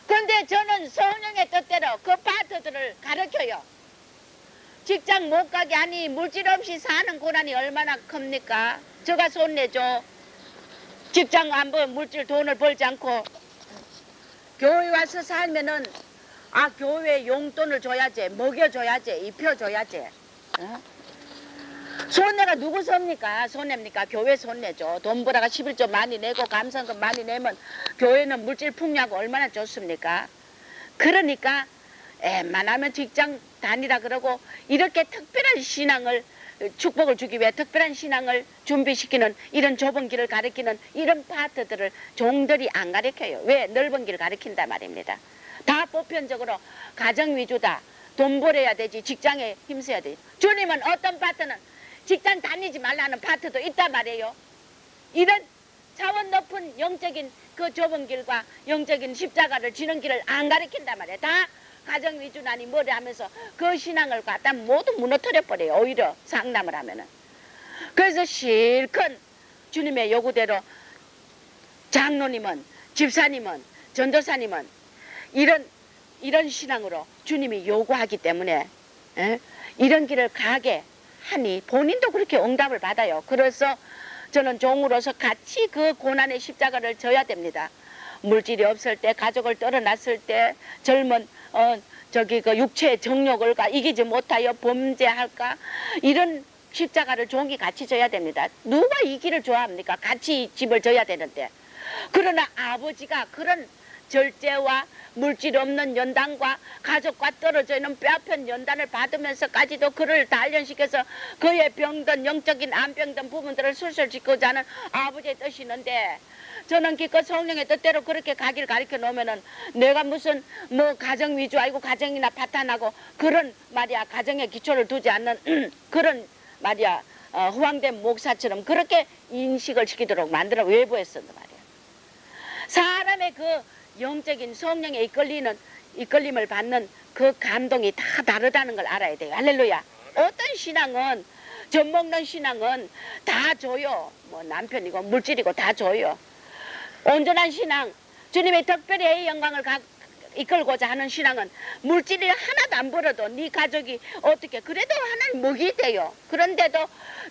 그런데 저는 성령의 뜻대로 그 파트들을 가르쳐요. 직장 못 가게 하니 물질 없이 사는 고난이 얼마나 큽니까? 저가 손 내줘. 직장 안 벌 물질 돈을 벌지 않고 교회 와서 살면은 교회 용돈을 줘야지, 먹여줘야지, 입혀줘야지. 어? 손내가 누구 섭니까? 손냅니까? 교회 손내죠. 돈 벌어가 11조 많이 내고 감사금 많이 내면 교회는 물질 풍요하고 얼마나 좋습니까? 그러니까 웬만하면 직장 다니라 그러고 이렇게 특별한 신앙을 축복을 주기 위해 특별한 신앙을 준비시키는 이런 좁은 길을 가리키는 이런 파트들을 종들이 안 가르쳐요. 왜? 넓은 길을 가리킨다 말입니다. 다 보편적으로 가정 위주다. 돈 벌어야 되지. 직장에 힘써야 되지. 주님은 어떤 파트는 직장 다니지 말라는 파트도 있단 말이에요. 이런 차원 높은 영적인 그 좁은 길과 영적인 십자가를 지는 길을 안 가르친단 말이에요. 다 가정 위주나니 뭐래 하면서 그 신앙을 갖다 모두 무너뜨려 버려요. 오히려 상담을 하면은. 그래서 실컷 주님의 요구대로 장로님은 집사님은 전도사님은 이런 신앙으로 주님이 요구하기 때문에 이런 길을 가게 하니 본인도 그렇게 응답을 받아요. 그래서 저는 종으로서 같이 그 고난의 십자가를 져야 됩니다. 물질이 없을 때, 가족을 떨어놨을 때, 젊은 그 육체의 정욕을 이기지 못하여 범죄할까? 이런 십자가를 종이 같이 져야 됩니다. 누가 이 길을 좋아합니까? 같이 집을 져야 되는데. 그러나 아버지가 그런 절제와 물질 없는 연단과 가족과 떨어져 있는 뼈아픈 연단을 받으면서까지도 그를 단련시켜서 그의 병든 영적인 안병든 부분들을 술술짓고자 하는 아버지의 뜻이 있는데 저는 기껏 성령의 뜻대로 그렇게 가기를 가르쳐 놓으면은 내가 무슨 뭐 가정 위주 아니고 가정이나 파탄하고 그런 말이야 가정에 기초를 두지 않는 그런 말이야 후황된 목사처럼 그렇게 인식을 시키도록 만들어 외부했었단 말이야. 사람의 그 영적인 성령에 이끌림을 받는 그 감동이 다 다르다는 걸 알아야 돼요. 할렐루야. 어떤 신앙은 젖 먹는 신앙은 다 줘요. 뭐 남편이고 물질이고 다 줘요. 온전한 신앙, 주님의 특별히 영광을 이끌고자 하는 신앙은 물질이 하나도 안 벌어도 네 가족이 어떻게 그래도 하나님 먹이 돼요. 그런데도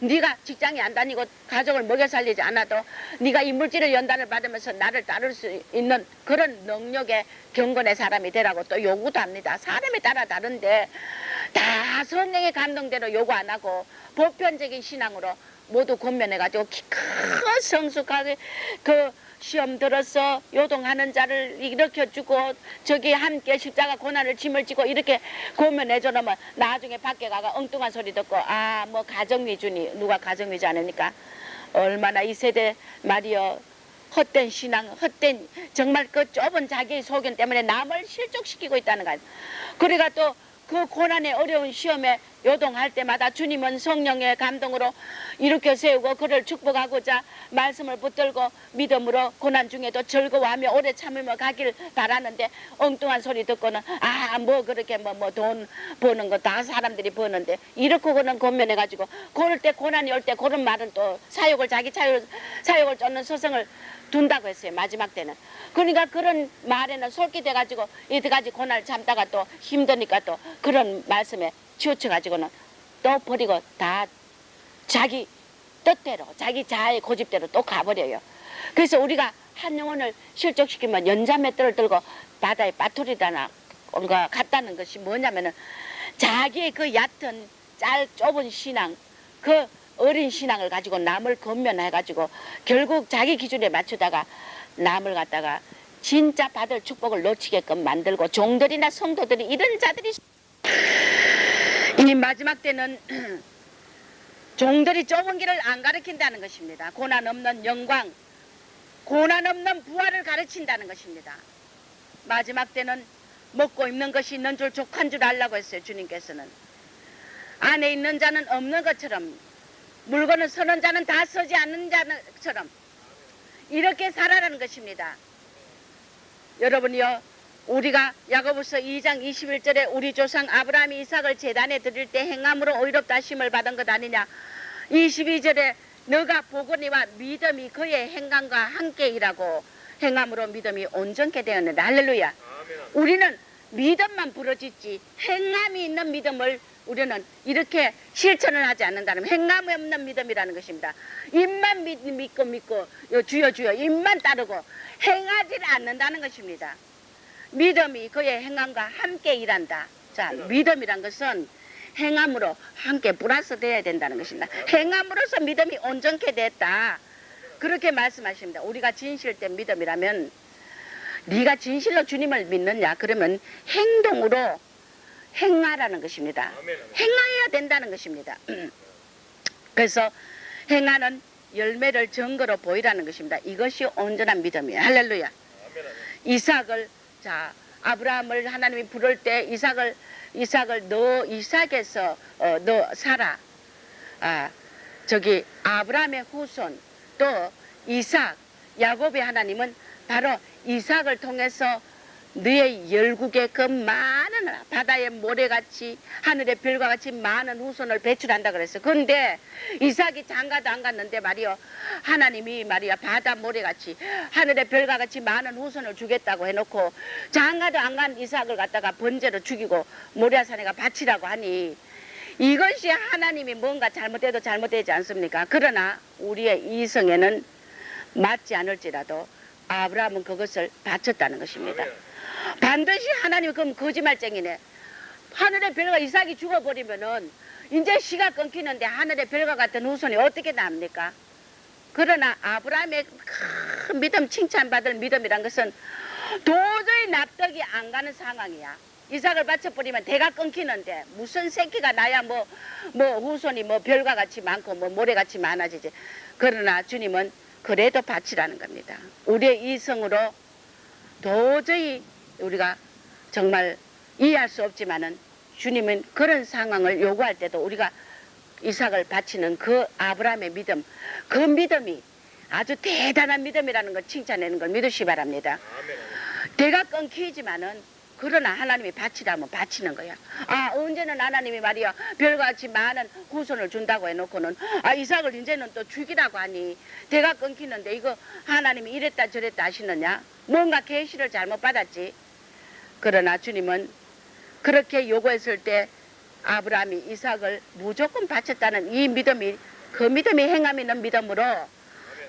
네가 직장에 안 다니고 가족을 먹여 살리지 않아도 네가 이 물질의 연단을 받으면서 나를 따를 수 있는 그런 능력의 경건의 사람이 되라고 또 요구도 합니다. 사람에 따라 다른데 다 성령의 감동대로 요구 안 하고 보편적인 신앙으로 모두 권면해가지고 큰 성숙하게 그 시험 들어서 요동하는 자를 일으켜주고 저기 함께 십자가 고난을 짐을 지고 이렇게 고면해줘 놓으면 나중에 밖에 가가 엉뚱한 소리 듣고 뭐 가정 위주니 누가 가정 위주 아닙니까? 얼마나 이 세대 말이여 헛된 신앙 헛된 정말 그 좁은 자기의 소견 때문에 남을 실족시키고 있다는 거예요. 그러니까 또 그 고난의 어려운 시험에 요동할 때마다 주님은 성령의 감동으로 일으켜 세우고 그를 축복하고자 말씀을 붙들고 믿음으로 고난 중에도 즐거워하며 오래 참으며 가길 바라는데 엉뚱한 소리 듣고는 뭐 그렇게 뭐 돈 버는 거 다 사람들이 버는데 이렇게 그는 권면해가지고 그럴 때 고난이 올 때 그런 말은 또 자기 사욕을 쫓는 서성을 둔다고 했어요. 마지막 때는. 그러니까 그런 말에는 솔깃해가지고 이때까지 고난을 참다가 또 힘드니까 또 그런 말씀에 치우쳐가지고는 또 버리고 다 자기 뜻대로 자기 자아의 고집대로 또 가버려요. 그래서 우리가 한 영혼을 실족시키면 연자맷돌을 들고 바다에 빠뜨리다나 우리가 갔다는 것이 뭐냐면은 자기의 그 얕은 좁은 신앙, 그 어린 신앙을 가지고 남을 건면해가지고 결국 자기 기준에 맞추다가 남을 갖다가 진짜 받을 축복을 놓치게끔 만들고 종들이나 성도들이 이런 자들이 이 마지막 때는 종들이 좁은 길을 안 가르친다는 것입니다. 고난 없는 영광, 고난 없는 부활을 가르친다는 것입니다. 마지막 때는 먹고 입는 것이 있는 줄 족한 줄 알라고 했어요. 주님께서는. 안에 있는 자는 없는 것처럼 물건을 서는 자는 다 서지 않는 자처럼 이렇게 살아라는 것입니다. 여러분이요, 우리가 야고보서 2장 21절에 우리 조상 아브라함이 이삭을 제단에 드릴 때 행함으로 의롭다 하심을 받은 것 아니냐. 22절에 너가 보거니와 믿음이 그의 행함과 함께 일하고 행함으로 믿음이 온전케 되었는데 할렐루야. 우리는 믿음만 부러지지 행함이 있는 믿음을 우리는 이렇게 실천을 하지 않는다면 행함이 없는 믿음이라는 것입니다. 입만 믿고 주여 입만 따르고 행하지 않는다는 것입니다. 믿음이 그의 행함과 함께 일한다. 자, 믿음이란 것은 행함으로 함께 플러스 되어야 된다는 것입니다. 행함으로써 믿음이 온전케 됐다. 그렇게 말씀하십니다. 우리가 진실된 믿음이라면 네가 진실로 주님을 믿느냐? 그러면 행동으로 행하라는 것입니다. 행하여야 된다는 것입니다. 그래서 행하는 열매를 증거로 보이라는 것입니다. 이것이 온전한 믿음이에요. 할렐루야. 이삭을 아브라함을 하나님이 부를 때 이삭을 너 이삭에서 너 살아. 아브라함의 후손 또 이삭 야곱의 하나님은 바로 이삭을 통해서 너의 열국의 그 많은 바다의 모래같이 하늘의 별과 같이 많은 후손을 배출한다 그랬어요. 그런데 이삭이 장가도 안 갔는데 말이요, 하나님이 말이야 바다 모래같이 하늘의 별과 같이 많은 후손을 주겠다고 해놓고 장가도 안 간 이삭을 갖다가 번제로 죽이고 모리아산에가 바치라고 하니 이것이 하나님이 뭔가 잘못해도 잘못되지 않습니까? 그러나 우리의 이성에는 맞지 않을지라도 아브라함은 그것을 바쳤다는 것입니다. 반드시 하나님 그럼 거짓말쟁이네. 하늘의 별과 이삭이 죽어버리면은 이제 시가 끊기는데 하늘의 별과 같은 후손이 어떻게 납니까? 그러나 아브라함의 큰 믿음, 칭찬받을 믿음이란 것은 도저히 납득이 안 가는 상황이야. 이삭을 바쳐버리면 대가 끊기는데 무슨 새끼가 나야 뭐 후손이 뭐 별과 같이 많고 뭐 모래같이 많아지지. 그러나 주님은 그래도 바치라는 겁니다. 우리의 이성으로 도저히 우리가 정말 이해할 수 없지만은 주님은 그런 상황을 요구할 때도 우리가 이삭을 바치는 그 아브라함의 믿음, 그 믿음이 아주 대단한 믿음이라는 걸 칭찬하는 걸 믿으시기 바랍니다. 대가 끊기지만은 그러나 하나님이 바치라면 바치는 거야. 언제는 하나님이 말이야 별과 같이 많은 후손을 준다고 해놓고는 이삭을 이제는 또 죽이라고 하니 대가 끊기는데 이거 하나님이 이랬다 저랬다 하시느냐? 뭔가 계시를 잘못 받았지. 그러나 주님은 그렇게 요구했을 때 아브라함이 이삭을 무조건 바쳤다는 이 믿음이 그 믿음이 행함 있는 믿음으로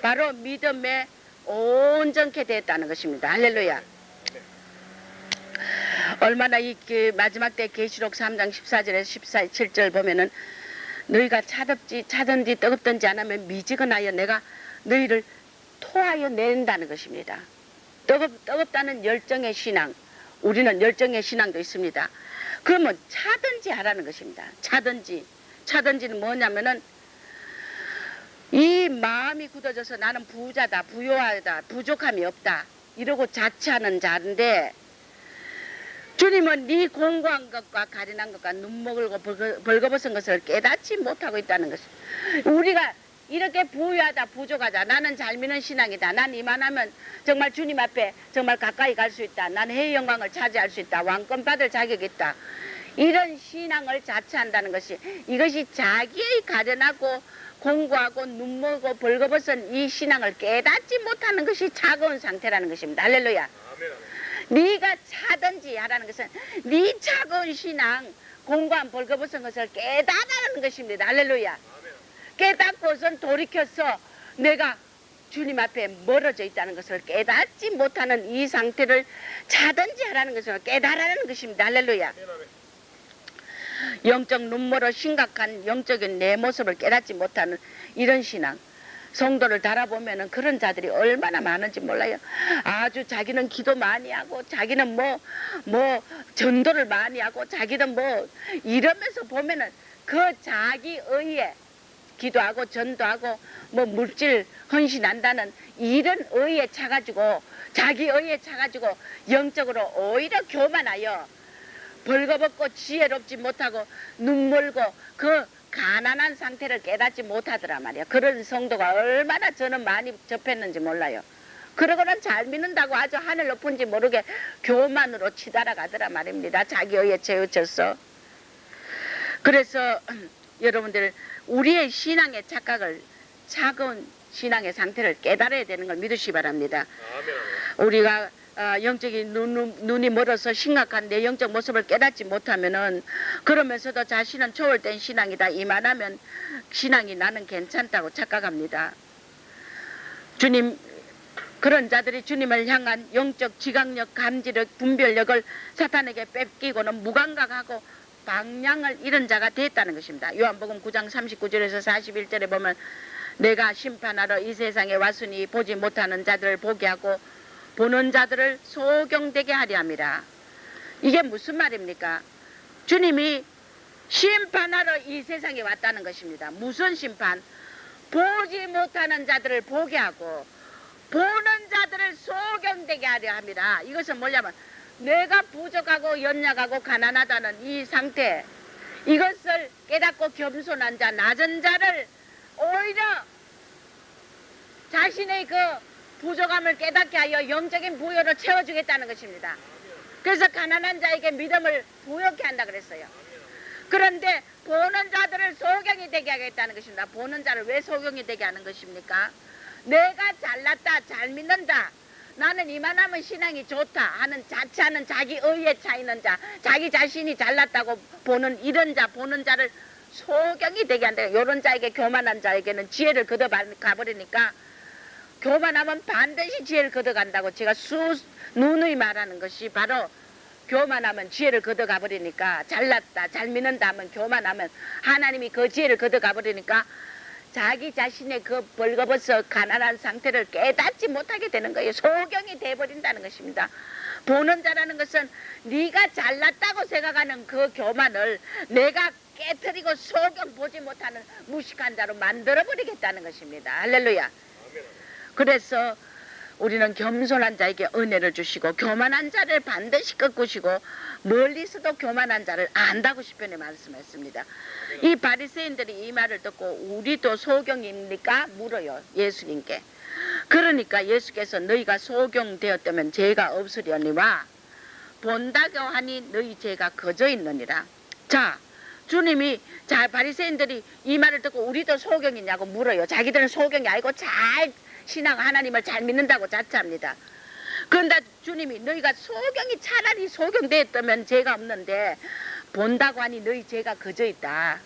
바로 믿음에 온전케 됐다는 것입니다. 할렐루야. 얼마나 그 마지막 때 계시록 3장 14절에서 17절 보면은 너희가 차든지 뜨겁든지 안 하면 미지근하여 내가 너희를 토하여 낸다는 것입니다. 뜨겁다는 열정의 신앙, 우리는 열정의 신앙도 있습니다. 그러면 차든지 하라는 것입니다. 차든지는 뭐냐면은 이 마음이 굳어져서 나는 부자다, 부요하다, 부족함이 없다 이러고 자처하는 자인데 주님은 네 공고한 것과 가련한 것과 눈먹을고 벌거벗은 것을 깨닫지 못하고 있다는 것을. 우리가 이렇게 부유하다 부족하다 나는 잘 믿는 신앙이다. 난 이만하면 정말 주님 앞에 정말 가까이 갈 수 있다. 난 해의 영광을 차지할 수 있다. 왕권 받을 자격이 있다. 이런 신앙을 자처한다는 것이 이것이 자기의 가련하고 공고하고 눈먹고 벌거벗은 이 신앙을 깨닫지 못하는 것이 차가운 상태라는 것입니다. 할렐루야. 네가 차든지 하라는 것은 네 차가운 신앙 공고한 벌거벗은 것을 깨달으라는 것입니다. 할렐루야. 깨닫고선 돌이켜서 내가 주님 앞에 멀어져 있다는 것을 깨닫지 못하는 이 상태를 차든지 하라는 것을 깨달으라는 것입니다. 할렐루야. 영적 눈물로 심각한 영적인 내 모습을 깨닫지 못하는 이런 신앙. 성도를 달아보면은 그런 자들이 얼마나 많은지 몰라요. 아주 자기는 기도 많이 하고 자기는 뭐 전도를 많이 하고 자기는 뭐 이러면서 보면은 그 자기 의에 기도하고 전도하고 뭐 물질 헌신한다는 이런 의에 차가지고 자기 의에 차가지고 영적으로 오히려 교만하여 벌거벗고 지혜롭지 못하고 눈멀고 그 가난한 상태를 깨닫지 못하더라 말이야. 그런 성도가 얼마나 저는 많이 접했는지 몰라요. 그러고는 잘 믿는다고 아주 하늘 높은지 모르게 교만으로 치달아가더라 말입니다. 자기 의에 채우쳐서. 그래서 여러분들 우리의 신앙의 착각을 차가운 신앙의 상태를 깨달아야 되는 걸 믿으시기 바랍니다. 우리가 영적인 눈이 멀어서 심각한 내 영적 모습을 깨닫지 못하면은 그러면서도 자신은 초월된 신앙이다 이만하면 신앙이 나는 괜찮다고 착각합니다. 주님 그런 자들이 주님을 향한 영적 지각력, 감지력, 분별력을 사탄에게 뺏기고는 무감각하고 방향을 잃은 자가 됐다는 것입니다. 요한복음 9장 39절에서 41절에 보면 내가 심판하러 이 세상에 왔으니 보지 못하는 자들을 보게 하고 보는 자들을 소경되게 하려 함이라. 이게 무슨 말입니까? 주님이 심판하러 이 세상에 왔다는 것입니다. 무슨 심판? 보지 못하는 자들을 보게 하고 보는 자들을 소경되게 하려 함이라. 이것은 뭐냐면 내가 부족하고 연약하고 가난하다는 이 상태, 이것을 깨닫고 겸손한 자, 낮은 자를 오히려 자신의 그 부족함을 깨닫게 하여 영적인 부여로 채워주겠다는 것입니다. 그래서 가난한 자에게 믿음을 부여케 한다 그랬어요. 그런데 보는 자들을 소경이 되게 하겠다는 것입니다. 보는 자를 왜 소경이 되게 하는 것입니까? 내가 잘났다, 잘 믿는다, 나는 이만하면 신앙이 좋다 하는 자체하는 자기 의에 차 있는 자, 자기 자신이 잘났다고 보는 이런 자, 보는 자를 소경이 되게 한다. 이런 자에게, 교만한 자에게는 지혜를 걷어가버리니까 교만하면 반드시 지혜를 걷어간다고 제가 누누이 말하는 것이 바로 교만하면 지혜를 걷어가버리니까, 잘났다, 잘 믿는다 하면 교만하면 하나님이 그 지혜를 걷어가버리니까 자기 자신의 그 벌거벗어 가난한 상태를 깨닫지 못하게 되는 거예요. 소경이 돼버린다는 것입니다. 보는 자라는 것은 네가 잘났다고 생각하는 그 교만을 내가 깨트리고 소경 보지 못하는 무식한 자로 만들어버리겠다는 것입니다. 할렐루야. 그래서 우리는 겸손한 자에게 은혜를 주시고 교만한 자를 반드시 꺾으시고 멀리서도 교만한 자를 안다고 시편에 말씀했습니다. 이 바리새인들이 이 말을 듣고 우리도 소경입니까? 물어요, 예수님께. 그러니까 예수께서 너희가 소경되었다면 죄가 없으려니와 본다고 하니 너희 죄가 거저 있느니라. 자, 주님이 바리새인들이 이 말을 듣고 우리도 소경이냐고 물어요. 자기들은 소경이 아니고 잘 신앙 하나님을 잘 믿는다고 자처합니다. 그런데 주님이 너희가 소경이 차라리 소경되었다면 죄가 없는데 본다고 하니 너희 죄가 거저 있다.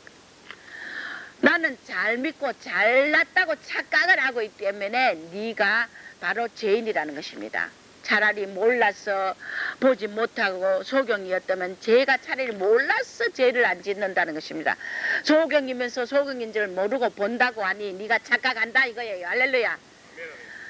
나는 잘 믿고 잘났다고 착각을 하고 있기 때문에 네가 바로 죄인이라는 것입니다. 차라리 몰라서 보지 못하고 소경이었다면 죄가 차라리 몰라서 죄를 안 짓는다는 것입니다. 소경이면서 소경인 줄 모르고 본다고 하니 네가 착각한다 이거예요. 할렐루야.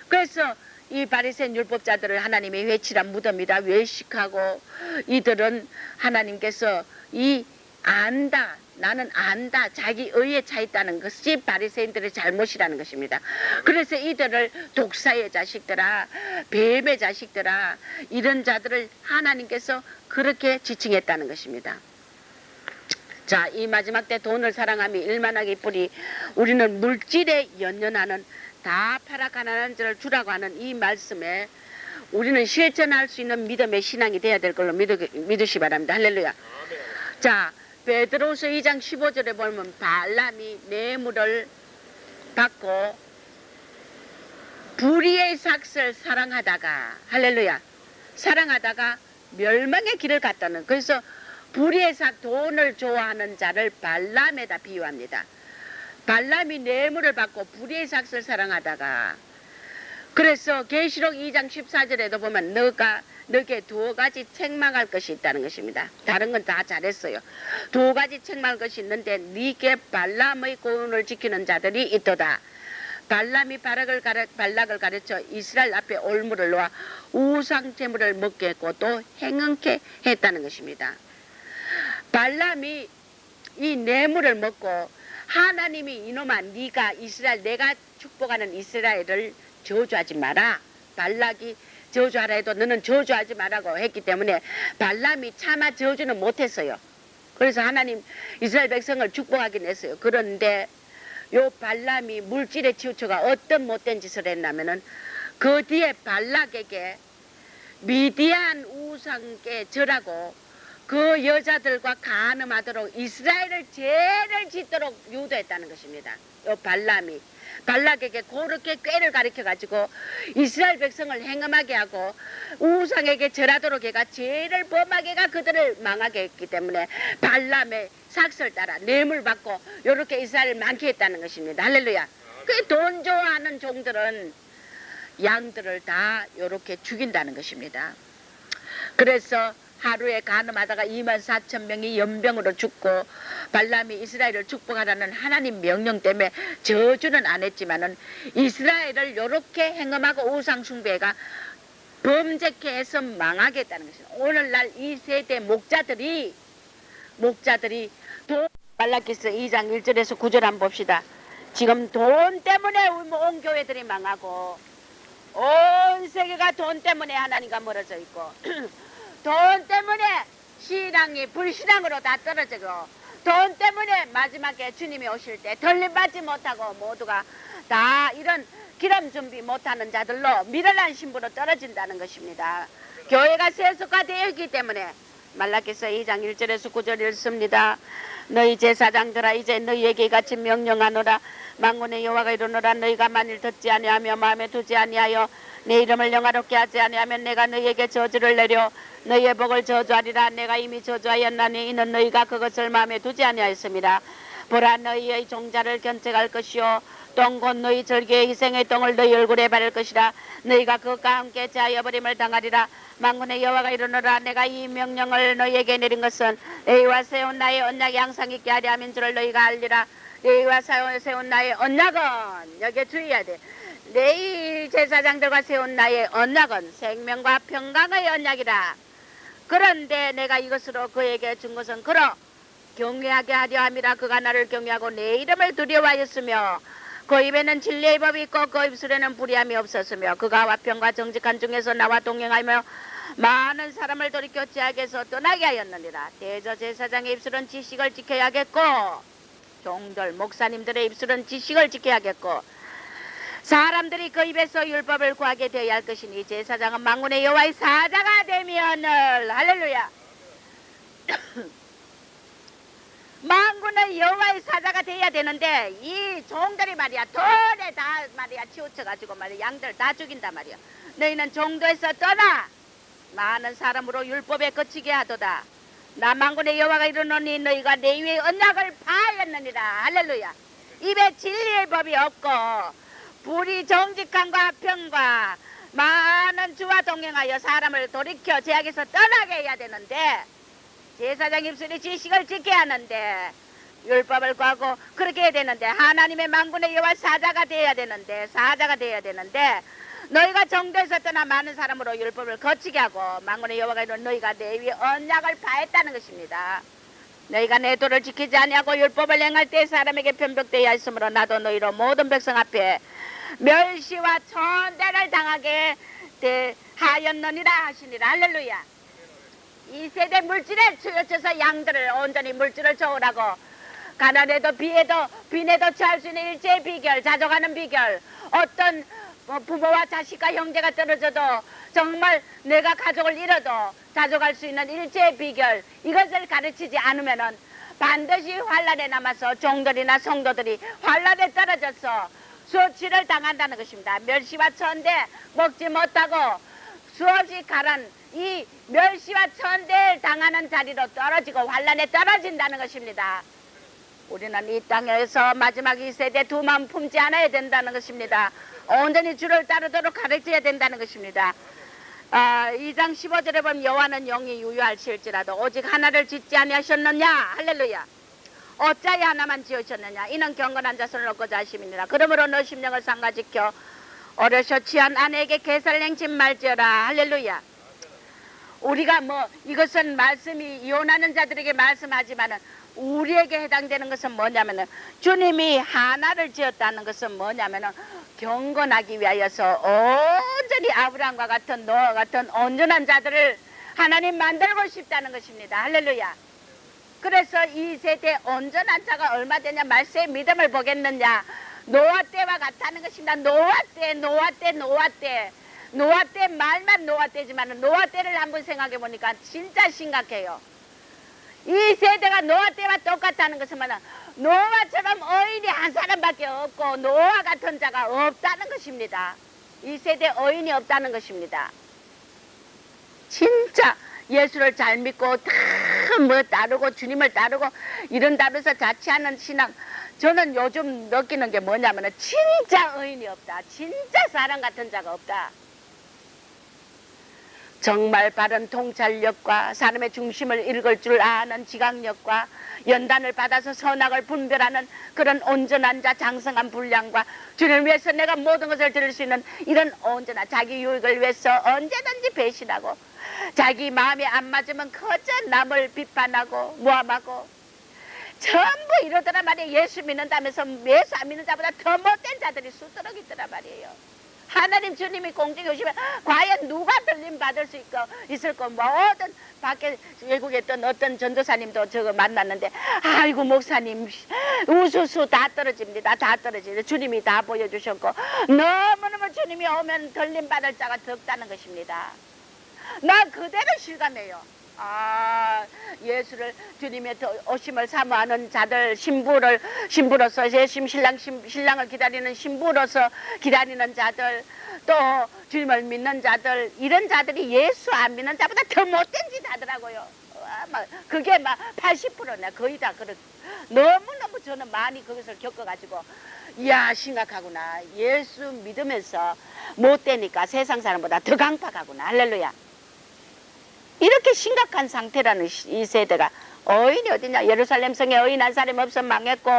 그래서 이 바리새인 율법자들을 하나님이 회칠한 무덤이라 외식하고 이들은 하나님께서 이 안다, 나는 안다. 자기 의에 차 있다는 것이 바리새인들의 잘못이라는 것입니다. 그래서 이들을 독사의 자식들아, 뱀의 자식들아, 이런 자들을 하나님께서 그렇게 지칭했다는 것입니다. 자, 이 마지막 때 돈을 사랑함이 일만하기 뿌리 우리는 물질에 연연하는 다 팔아 가난한 자를 주라고 하는 이 말씀에 우리는 실천할 수 있는 믿음의 신앙이 돼야 될 걸로 믿으시 바랍니다. 할렐루야. 자, 베드로후서 2장 15절에 보면 발람이 뇌물을 받고 불의의 삭슬 사랑하다가 할렐루야 사랑하다가 멸망의 길을 갔다는 그래서 불의의 삭 돈을 좋아하는 자를 발람에다 비유합니다. 발람이 뇌물을 받고 불의의 삭슬 사랑하다가 그래서 계시록 2장 14절에도 보면 너게 두 가지 책망할 것이 있다는 것입니다. 다른 건 다 잘했어요. 두 가지 책망할 것이 있는데 네게 발람의 고운을 지키는 자들이 있도다. 발람이 발락을 가르쳐 이스라엘 앞에 올무를 놓아 우상 제물을 먹게 했고 또 행응케 했다는 것입니다. 발람이 이 뇌물을 먹고 하나님이 이놈아 네가 이스라엘 내가 축복하는 이스라엘을 저주하지 마라. 발락이 저주하라 해도 너는 저주하지 말라고 했기 때문에 발람이 차마 저주는 못했어요. 그래서 하나님 이스라엘 백성을 축복하긴 했어요. 그런데 요 발람이 물질에 치우쳐가 어떤 못된 짓을 했냐면은 그 뒤에 발락에게 미디안 우상께 절하고 그 여자들과 간음하도록 이스라엘을 죄를 짓도록 유도했다는 것입니다. 요 발람이 발락에게 그렇게 꾀를 가르쳐 가지고 이스라엘 백성을 행음하게 하고 우상에게 절하도록 해가 죄를 범하게 가 그들을 망하게 했기 때문에 발람의 삭설 따라 뇌물 받고 이렇게 이스라엘을 많게 했다는 것입니다. 할렐루야. 그 돈 좋아하는 종들은 양들을 다 이렇게 죽인다는 것입니다. 그래서 하루에 간음하다가 24,000명이 연병으로 죽고 발람이 이스라엘을 축복하라는 하나님 명령 때문에 저주는 안 했지만은 이스라엘을 이렇게 행음하고 우상 숭배가 범죄케 해서 망하게 했다는 것입니다. 오늘날 이 세대 목자들이 말라기서 2장 1절에서 9절 한번 봅시다. 지금 돈 때문에 온 교회들이 망하고 온 세계가 돈 때문에 하나님과 멀어져 있고 돈 때문에 신앙이 불신앙으로 다 떨어지고 돈 때문에 마지막에 주님이 오실 때 덜림받지 못하고 모두가 다 이런 기름 준비 못하는 자들로 미련한 신부로 떨어진다는 것입니다. 교회가 세속화되어 있기 때문에 말라기서 2장 1절에서 9절 읽습니다. 너희 제사장들아 이제 너희에게 같이 명령하노라. 만군의 여호와가 이르노라. 너희가 만일 듣지 아니하며 마음에 두지 아니하여 내 이름을 영화롭게 하지 아니하면 내가 너희에게 저주를 내려 너희의 복을 저주하리라. 내가 이미 저주하였나니 이는 너희가 그것을 마음에 두지 아니하였습니다. 보라 너희의 종자를 견책할 것이요 똥 곧 너희 절기의 희생의 똥을 너희 얼굴에 바를 것이라. 너희가 그것과 함께 자여버림을 당하리라. 만군의 여호와가 이르노라. 내가 이 명령을 너희에게 내린 것은 너희와 세운 나의 언약이 항상 있게 하려 함인 줄을 너희가 알리라. 너희와 세운 나의 언약은 여기에 주의해야 돼. 내 제사장들과 세운 나의 언약은 생명과 평강의 언약이라. 그런데 내가 이것으로 그에게 준 것은 그러 경외하게 하려 함이라. 그가 나를 경외하고 내 이름을 두려워하였으며 그 입에는 진리의 법이 있고 그 입술에는 불의함이 없었으며 그가 화평과 정직한 중에서 나와 동행하며 많은 사람을 돌이켜 죄악에서 떠나게 하였느니라. 대저제사장의 입술은 지식을 지켜야겠고 종들 목사님들의 입술은 지식을 지켜야겠고 사람들이 그 입에서 율법을 구하게 되어야 할 것이니 제사장은 만군의 여호와의 사자가 되면을 할렐루야 만군의 여호와의 사자가 돼야 되는데 이 종들이 말이야 돈에 다 말이야 치우쳐가지고 말이야 양들 다 죽인단 말이야. 너희는 종도에서 떠나 많은 사람으로 율법에 거치게 하도다. 나 만군의 여호와가 이르노니 너희가 내 위에 언약을 파하였느니라. 할렐루야. 입에 진리의 법이 없고 불이 정직함과 평과 많은 주와 동행하여 사람을 돌이켜 죄악에서 떠나게 해야 되는데 제사장 입술이 지식을 지켜야 하는데 율법을 구하고 그렇게 해야 되는데 하나님의 만군의 여호와 사자가 되어야 되는데 너희가 정도에서 떠나 많은 사람으로 율법을 거치게 하고 만군의 여호와가 이르노니 너희가 내 위에 언약을 파했다는 것입니다. 너희가 내 도를 지키지 아니하고 율법을 행할 때 사람에게 편벽되어 있으므로 나도 너희로 모든 백성 앞에 멸시와 천대를 당하게 하였느니라 하시니라. 할렐루야. 이 세대 물질에 치우쳐서 양들을 온전히 물질을 좋으라고 가난해도 빈에도 취할 수 있는 일제의 비결, 자족하는 비결, 어떤 부모와 자식과 형제가 떨어져도 정말 내가 가족을 잃어도 자족할 수 있는 일제의 비결, 이것을 가르치지 않으면은 반드시 환란에 남아서 종들이나 성도들이 환란에 떨어져서 수치를 당한다는 것입니다. 멸시와 천대 먹지 못하고 수없이 가란 이 멸시와 천대를 당하는 자리로 떨어지고 환란에 떨어진다는 것입니다. 우리는 이 땅에서 마지막 이 세대 두 마음 품지 않아야 된다는 것입니다. 온전히 주를 따르도록 가르쳐야 된다는 것입니다. 2장 15절에 보면 여호와는 영이 유효할실지라도 오직 하나를 짓지 아니하셨느냐. 할렐루야. 어찌하여 하나만 지으셨느냐. 이는 경건한 자손을 얻고자 하심이니라. 그러므로 너 심령을 상가지켜 어려서 취한 아내에게 계사를 행치 말지어라. 할렐루야. 우리가 이것은 말씀이 이혼하는 자들에게 말씀하지만은 우리에게 해당되는 것은 뭐냐면은 주님이 하나를 지었다는 것은 뭐냐면은 경건하기 위하여서 온전히 아브라함과 같은 노아와 같은 온전한 자들을 하나님 만들고 싶다는 것입니다. 할렐루야. 그래서 이 세대 온전한 자가 얼마 되냐. 말세의 믿음을 보겠느냐. 노아 때와 같다는 것입니다. 노아 때 말만 노아 때지만 노아 때를 한번 생각해 보니까 진짜 심각해요. 이 세대가 노아 때와 똑같다는 것은 노아처럼 어인이 한 사람밖에 없고 노아 같은 자가 없다는 것입니다. 이 세대 어인이 없다는 것입니다. 진짜 예수를 잘 믿고 다 따르고 주님을 따르고 이런 따르서 자취하는 신앙, 저는 요즘 느끼는 게 뭐냐면 진짜 의인이 없다. 진짜 사람 같은 자가 없다. 정말 바른 통찰력과 사람의 중심을 읽을 줄 아는 지각력과 연단을 받아서 선악을 분별하는 그런 온전한 자, 장성한 분량과 주님을 위해서 내가 모든 것을 들을 수 있는 이런 온전한 자기 유익을 위해서 언제든지 배신하고 자기 마음에 안 맞으면 거저 남을 비판하고 모함하고 전부 이러더라 말이에요. 예수 믿는다면서 예수 안 믿는 자보다 더 못된 자들이 수두룩 있더라 말이에요. 하나님 주님이 공중에 오시면 과연 누가 들림 받을 수 있을 거. 모든 밖에 외국에 있던 어떤 전도사님도 저거 만났는데 아이고 목사님 우수수 다 떨어집니다. 다 떨어집니다. 주님이 다 보여주셨고 너무너무 주님이 오면 들림 받을 자가 적다는 것입니다. 나 그대로 실감해요. 예수를 주님의 오심을 사모하는 자들, 신부로서 예수님 신랑을 기다리는 신부로서 기다리는 자들, 또 주님을 믿는 자들, 이런 자들이 예수 안 믿는 자보다 더 못된 짓 하더라고요. 그게 80%네. 거의 다 그렇. 너무너무 저는 많이 그것을 겪어가지고 이야 심각하구나. 예수 믿으면서 못되니까 세상 사람보다 더 강팍하구나. 할렐루야. 이렇게 심각한 상태라는 이 세대가 어인이 어디냐. 예루살렘 성에 어인 한 사람이 없어 망했고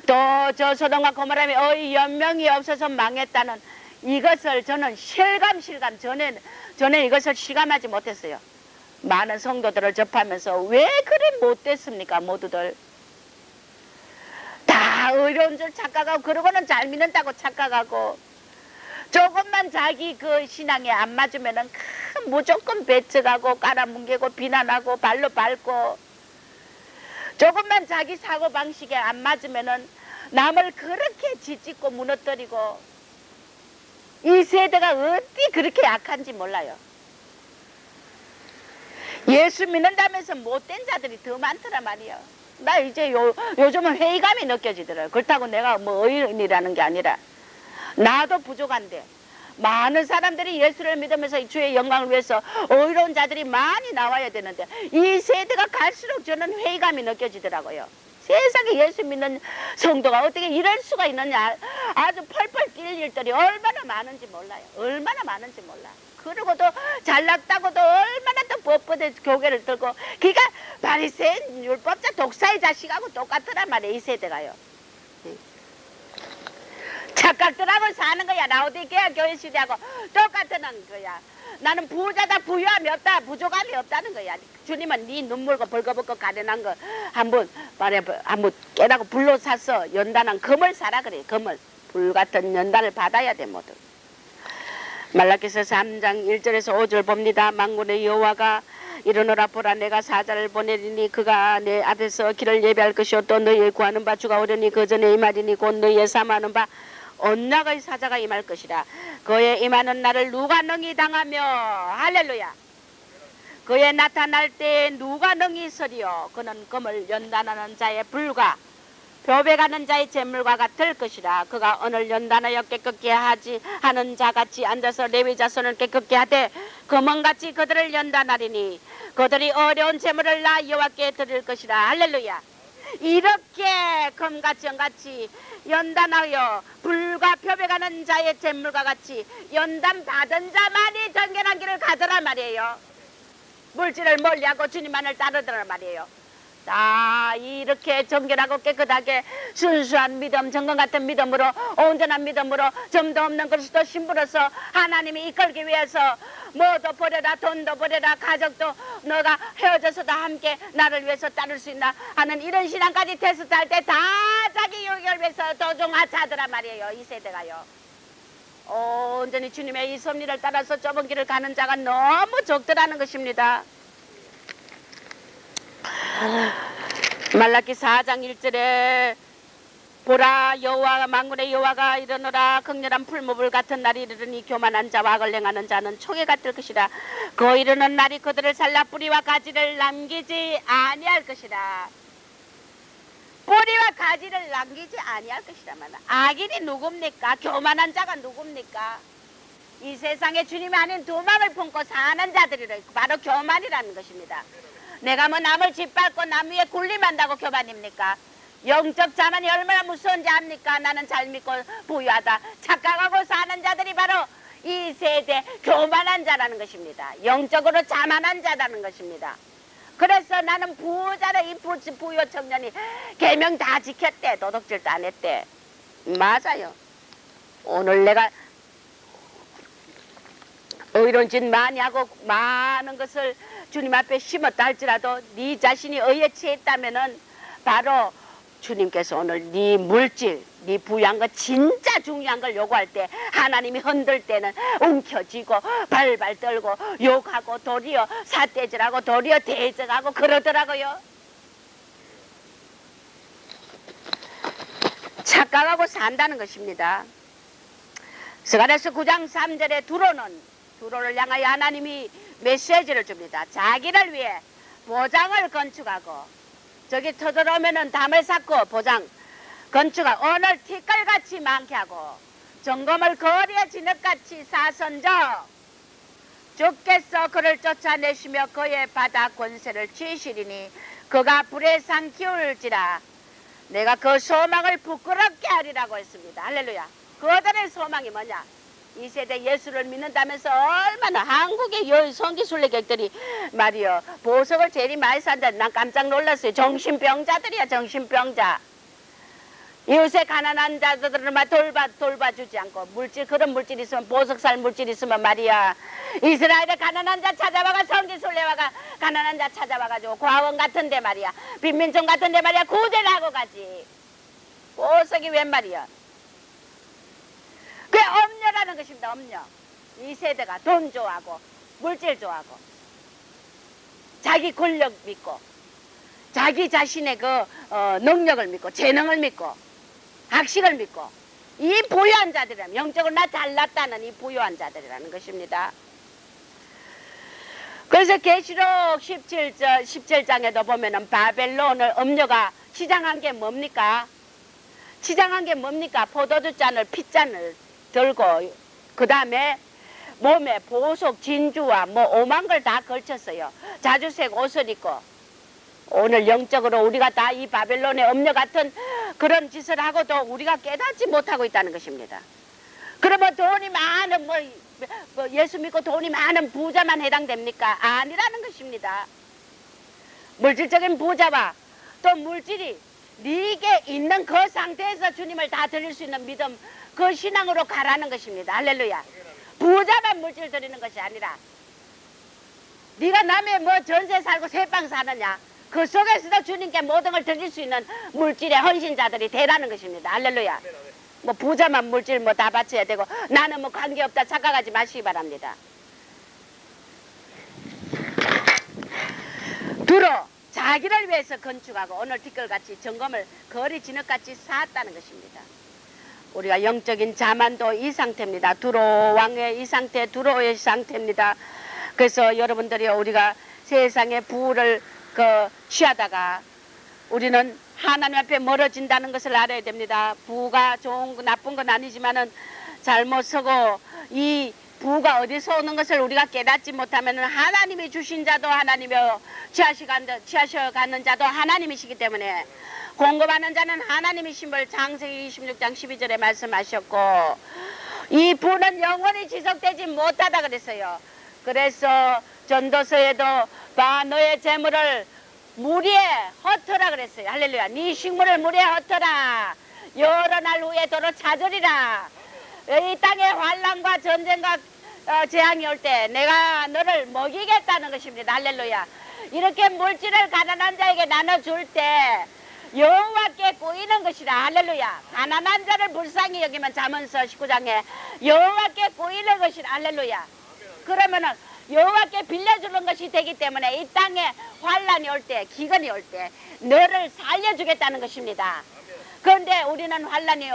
또 저 소돔과 고모라에 어인 연명이 없어서 망했다는 이것을 저는 실감 전에 이것을 실감하지 못했어요. 많은 성도들을 접하면서 왜 그리 못됐습니까? 모두들 다 의로운 줄 착각하고 그러고는 잘 믿는다고 착각하고 조금만 자기 그 신앙에 안 맞으면은 무조건 배척하고 깔아뭉개고 비난하고 발로 밟고 조금만 자기 사고방식에 안 맞으면은 남을 그렇게 짓짓고 무너뜨리고 이 세대가 어디 그렇게 약한지 몰라요. 예수 믿는다면서 못된 자들이 더 많더라 말이야. 나 이제 요즘은 회의감이 느껴지더라고요. 그렇다고 내가 의인이라는 게 아니라 나도 부족한데 많은 사람들이 예수를 믿으면서 주의 영광을 위해서 의로운 자들이 많이 나와야 되는데 이 세대가 갈수록 저는 회의감이 느껴지더라고요. 세상에 예수 믿는 성도가 어떻게 이럴 수가 있느냐. 아주 펄펄 뛸 일들이 얼마나 많은지 몰라요. 얼마나 많은지 몰라. 그러고도 잘났다고도 얼마나 또 뻣뻣해 교계를 들고 그러니까 바리새인 율법자 독사의 자식하고 똑같더란 말이에요. 이 세대가요. 참 착각들하고 사는 거야. 라오디게아 교회 시대하고 똑같은 거야. 나는 부자다, 부유함이 없다, 부족함이 없다는 거야. 주님은 네 눈물고 벌거벗고 가련한 거 한번 깨닫고 불로 사서 연단한 금을 사라 그래. 금을. 불같은 연단을 받아야 돼 모두. 말라기서 3장 1절에서 5절 봅니다. 만군의 여호와가 이르노라 보라 내가 사자를 보내리니 그가 내 앞에서 길을 예비할 것이요 또 너희의 구하는 바 주가 오려니 그 전에 임하리니 곧 너희의 사모하는 바 언약의 사자가 임할 것이라. 그의 임하는 날을 누가 능히 당하며 할렐루야. 그의 나타날 때 누가 능히 서리요. 그는 금을 연단하는 자의 불과 표백하는 자의 재물과 같을 것이라. 그가 오늘 연단하여 깨끗게 하는 자같이 앉아서 레위 자손을 깨끗게 하되 금은같이 그들을 연단하리니 그들이 어려운 재물을 나 여호와께 드릴 것이라. 할렐루야. 이렇게 금같이 은같이 연단하여 불과 표백하는 자의 재물과 같이 연단 받은 자만이 정결한 길을 가더란 말이에요. 물질을 멀리하고 주님만을 따르더란 말이에요. 다 이렇게 정결하고 깨끗하게 순수한 믿음, 정금 같은 믿음으로 온전한 믿음으로 점도 없는 그리스도 신부로서 하나님이 이끌기 위해서 뭐도 버려라, 돈도 버려라, 가족도 너가 헤어져서도 함께 나를 위해서 따를 수 있나 하는 이런 신앙까지 테스트할 때 다 자기 유익을 위해서 도중하차하더란 말이에요. 이 세대가요. 온전히 주님의 이 섭리를 따라서 좁은 길을 가는 자가 너무 적더라는 것입니다. 말라기 4장 1절에 보라 여호와 만군의 여호와가 이르노라 극렬한 풀무불 같은 날이 이르니 교만한 자와 악을 행하는 자는 총에 같을 것이라. 그 이르는 날이 그들을 살라 뿌리와 가지를 남기지 아니할 것이라. 뿌리와 가지를 남기지 아니할 것이라만 악인이 누굽니까? 교만한 자가 누굽니까? 이 세상에 주님이 아닌 두 마음을 품고 사는 자들이라. 바로 교만이라는 것입니다. 내가 뭐 남을 짓밟고 남 위에 군림한다고 교만입니까? 영적 자만이 얼마나 무서운지 압니까? 나는 잘 믿고 부유하다 착각하고 사는 자들이 바로 이 세대 교만한 자라는 것입니다. 영적으로 자만한 자라는 것입니다. 그래서 나는 부자로 이 부유 청년이 계명 다 지켰대. 도둑질도 안 했대. 맞아요. 오늘 내가 의로운 짓 많이 하고 많은 것을 주님 앞에 심었다 할지라도 네 자신이 의에 취했다면은 바로 주님께서 오늘 네 물질, 네 부유한 거 진짜 중요한 걸 요구할 때 하나님이 흔들 때는 움켜쥐고 발발 떨고 욕하고 도리어 삿대질하고 도리어 대적하고 그러더라고요. 착각하고 산다는 것입니다. 스가랴서 9장 3절에 두로를 향하여 하나님이 메시지를 줍니다. 자기를 위해 보장을 건축하고 저기 터들어오면은 담을 쌓고 보장 건축하고 오늘 티끌같이 많게 하고 점검을 거리에 진흙같이 사선져 주께서 그를 쫓아내시며 그의 바다 권세를 쥐시리니 그가 불의 상 기울지라. 내가 그 소망을 부끄럽게 하리라고 했습니다. 할렐루야. 그들의 소망이 뭐냐? 이 세대 예수를 믿는다면서 얼마나 한국의 성기순례객들이 말이요 보석을 제일 많이 산다. 난 깜짝 놀랐어요. 정신병자들이야. 정신병자. 이웃에 가난한 자들을 돌봐주지 않고 그런 물질 있으면 보석 살 물질 있으면 말이야 이스라엘의 가난한 자 찾아와가 성지순례와가 가난한 자 찾아와가지고 고아원 같은데 말이야 빈민촌 같은데 말이야 구제를 하고 가지. 보석이 웬 말이야. 그게 엄녀라는 것입니다. 엄녀. 이 세대가 돈 좋아하고 물질 좋아하고 자기 권력 믿고 자기 자신의 능력을 믿고 재능을 믿고 학식을 믿고 이 부유한 자들이라면 영적으로 나 잘났다는 이 부유한 자들이라는 것입니다. 그래서 계시록 17장에도 보면은 바벨론을 엄녀가 치장한 게 뭡니까? 치장한 게 뭡니까? 포도주 잔을 핏잔을 들고 그 다음에 몸에 보석 진주와 뭐 오만 걸 다 걸쳤어요. 자주색 옷을 입고 오늘 영적으로 우리가 다 이 바벨론의 엄녀 같은 그런 짓을 하고도 우리가 깨닫지 못하고 있다는 것입니다. 그러면 돈이 많은 뭐 예수 믿고 돈이 많은 부자만 해당됩니까? 아니라는 것입니다. 물질적인 부자와 또 물질이 네게 있는 그 상태에서 주님을 다 드릴 수 있는 믿음 그 신앙으로 가라는 것입니다. 할렐루야. 부자만 물질 드리는 것이 아니라 네가 남의 뭐 전세 살고 새빵 사느냐, 그 속에서도 주님께 모든 걸 드릴 수 있는 물질의 헌신자들이 되라는 것입니다. 할렐루야. 뭐 부자만 물질 뭐 다 바쳐야 되고 나는 뭐 관계없다 착각하지 마시기 바랍니다. 두로 자기를 위해서 건축하고 오늘 티끌같이 점검을 거리 진흙같이 쌓았다는 것입니다. 우리가 영적인 자만도 이 상태입니다. 두로 왕의 이 상태, 두로의 상태입니다. 그래서 여러분들이 우리가 세상의 부를 취하다가 우리는 하나님 앞에 멀어진다는 것을 알아야 됩니다. 부가 좋은 거 나쁜 건 아니지만은 잘못 서고 이 부가 어디서 오는 것을 우리가 깨닫지 못하면 하나님이 주신 자도 하나님이요 취하셔가는 자도 하나님이시기 때문에 공급하는 자는 하나님이심을 창세기 26장 12절에 말씀하셨고 이 부는 영원히 지속되지 못하다 그랬어요. 그래서 전도서에도 봐 너의 재물을 무리에 흩어라 그랬어요. 할렐루야. 네 식물을 무리에 흩어라. 여러 날 후에 도로 찾으리라. 이 땅에 환난과 전쟁과 재앙이 올 때 내가 너를 먹이겠다는 것입니다. 할렐루야. 이렇게 물질을 가난한 자에게 나눠줄 때 여호와께 꼬이는 것이라. 할렐루야. 가난한 자를 불쌍히 여기면 잠언서 19장에 여호와께 꼬이는 것이라. 할렐루야. 그러면은 여호와께 빌려주는 것이 되기 때문에 이 땅에 환란이 올 때, 기근이 올 때 너를 살려주겠다는 것입니다. 그런데 우리는 환란이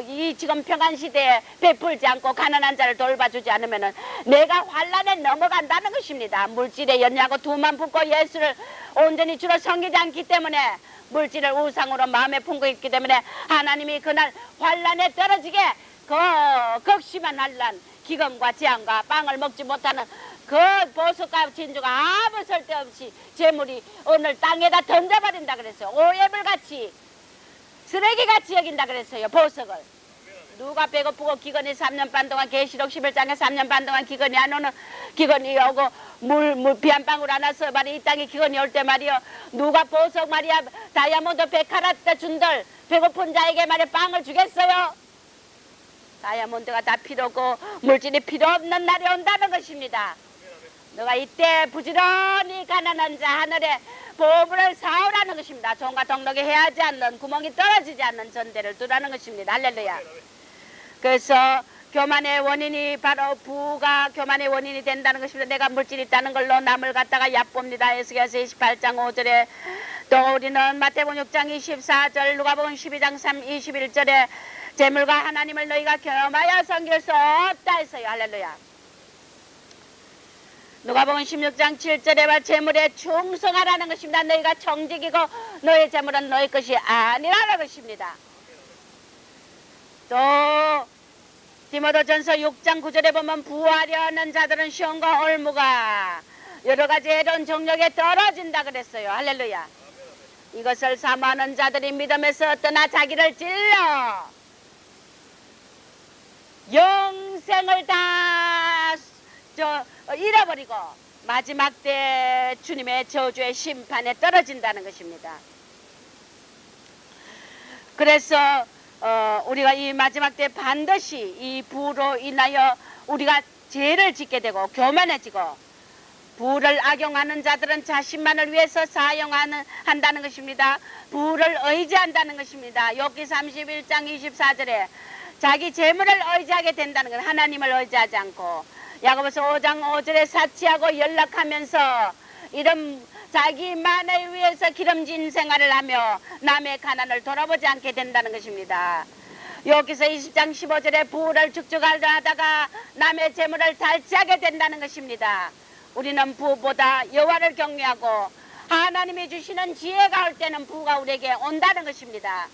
이 지금 평안 시대에 베풀지 않고 가난한 자를 돌봐주지 않으면은 내가 환란에 넘어간다는 것입니다. 물질에 연연하고 두만 붙고 예수를 온전히 주로 섬기지 않기 때문에 물질을 우상으로 마음에 품고 있기 때문에 하나님이 그날 환란에 떨어지게 극심한 환란, 기근과 재앙과 빵을 먹지 못하는 그 보석과 진주가 아무 쓸데없이 재물이 오늘 땅에다 던져버린다 그랬어요. 오해물같이 쓰레기같이 여긴다 그랬어요. 보석을. 누가 배고프고 기근이 3년 반 동안 계시록 11장에 3년 반 동안 기근이 안 오는 기근이 오고 비 한 방울 안 와서 말이야 이 땅에 기근이 올 때 말이야 누가 보석 말이야 다이아몬드 100카라트 준들 배고픈 자에게 말이야 빵을 주겠어요? 다이아몬드가 다 필요고 물질이 필요 없는 날이 온다는 것입니다. 너가 이때 부지런히 가난한 자 하늘에 보물을 사오라는 것입니다. 종과 동록에 해하지 않는 구멍이 떨어지지 않는 전대를 두라는 것입니다. 할렐루야. 그래서 교만의 원인이 바로 부가 교만의 원인이 된다는 것입니다. 내가 물질이 있다는 걸로 남을 갖다가 얕봅니다. 에스겔서 28장 5절에 또 우리는 마태복음 6장 24절 누가복음 12장 21절에 재물과 하나님을 너희가 겸하여 섬길 수 없다 했어요. 할렐루야. 누가복음 16장 7절에 재물에 충성하라는 것입니다. 너희가 청직이고 너희 재물은 너희 것이 아니라는 것입니다. 또 디모데전서 6장 9절에 보면 부하려는 자들은 시험과 올무가 여러 가지 해로운 정력에 떨어진다 그랬어요. 할렐루야. 이것을 사모하는 자들이 믿음에서 떠나 자기를 찔러 영생을 다 잃어버리고 마지막 때 주님의 저주의 심판에 떨어진다는 것입니다. 그래서 우리가 이 마지막 때 반드시 이 부로 인하여 우리가 죄를 짓게 되고 교만해지고 부를 악용하는 자들은 자신만을 위해서 한다는 것입니다. 부를 의지한다는 것입니다. 욥기 31장 24절에 자기 재물을 의지하게 된다는 것, 하나님을 의지하지 않고 야고보서 5장 5절에 사치하고 연락하면서 이런 자기만을 위해서 기름진 생활을 하며 남의 가난을 돌아보지 않게 된다는 것입니다. 여기서 20장 15절에 부를 축적하다가 남의 재물을 달취하게 된다는 것입니다. 우리는 부보다 여호와를 경외하고 하나님이 주시는 지혜가 올 때는 부가 우리에게 온다는 것입니다.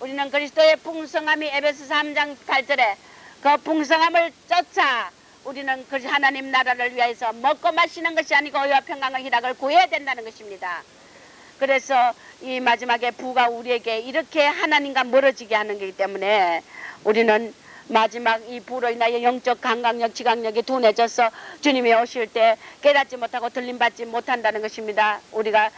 우리는 그리스도의 풍성함이 에베소 3장 8절에 그 풍성함을 쫓아 우리는 그 하나님 나라를 위해서 먹고 마시는 것이 아니고 의와 평강과 희락을 구해야 된다는 것입니다. 그래서 이 마지막에 부가 우리에게 이렇게 하나님과 멀어지게 하는 것이기 때문에 우리는 마지막 이 부로 인하여 영적 감각력, 지각력이 둔해져서 주님이 오실 때 깨닫지 못하고 들림받지 못한다는 것입니다. 우리가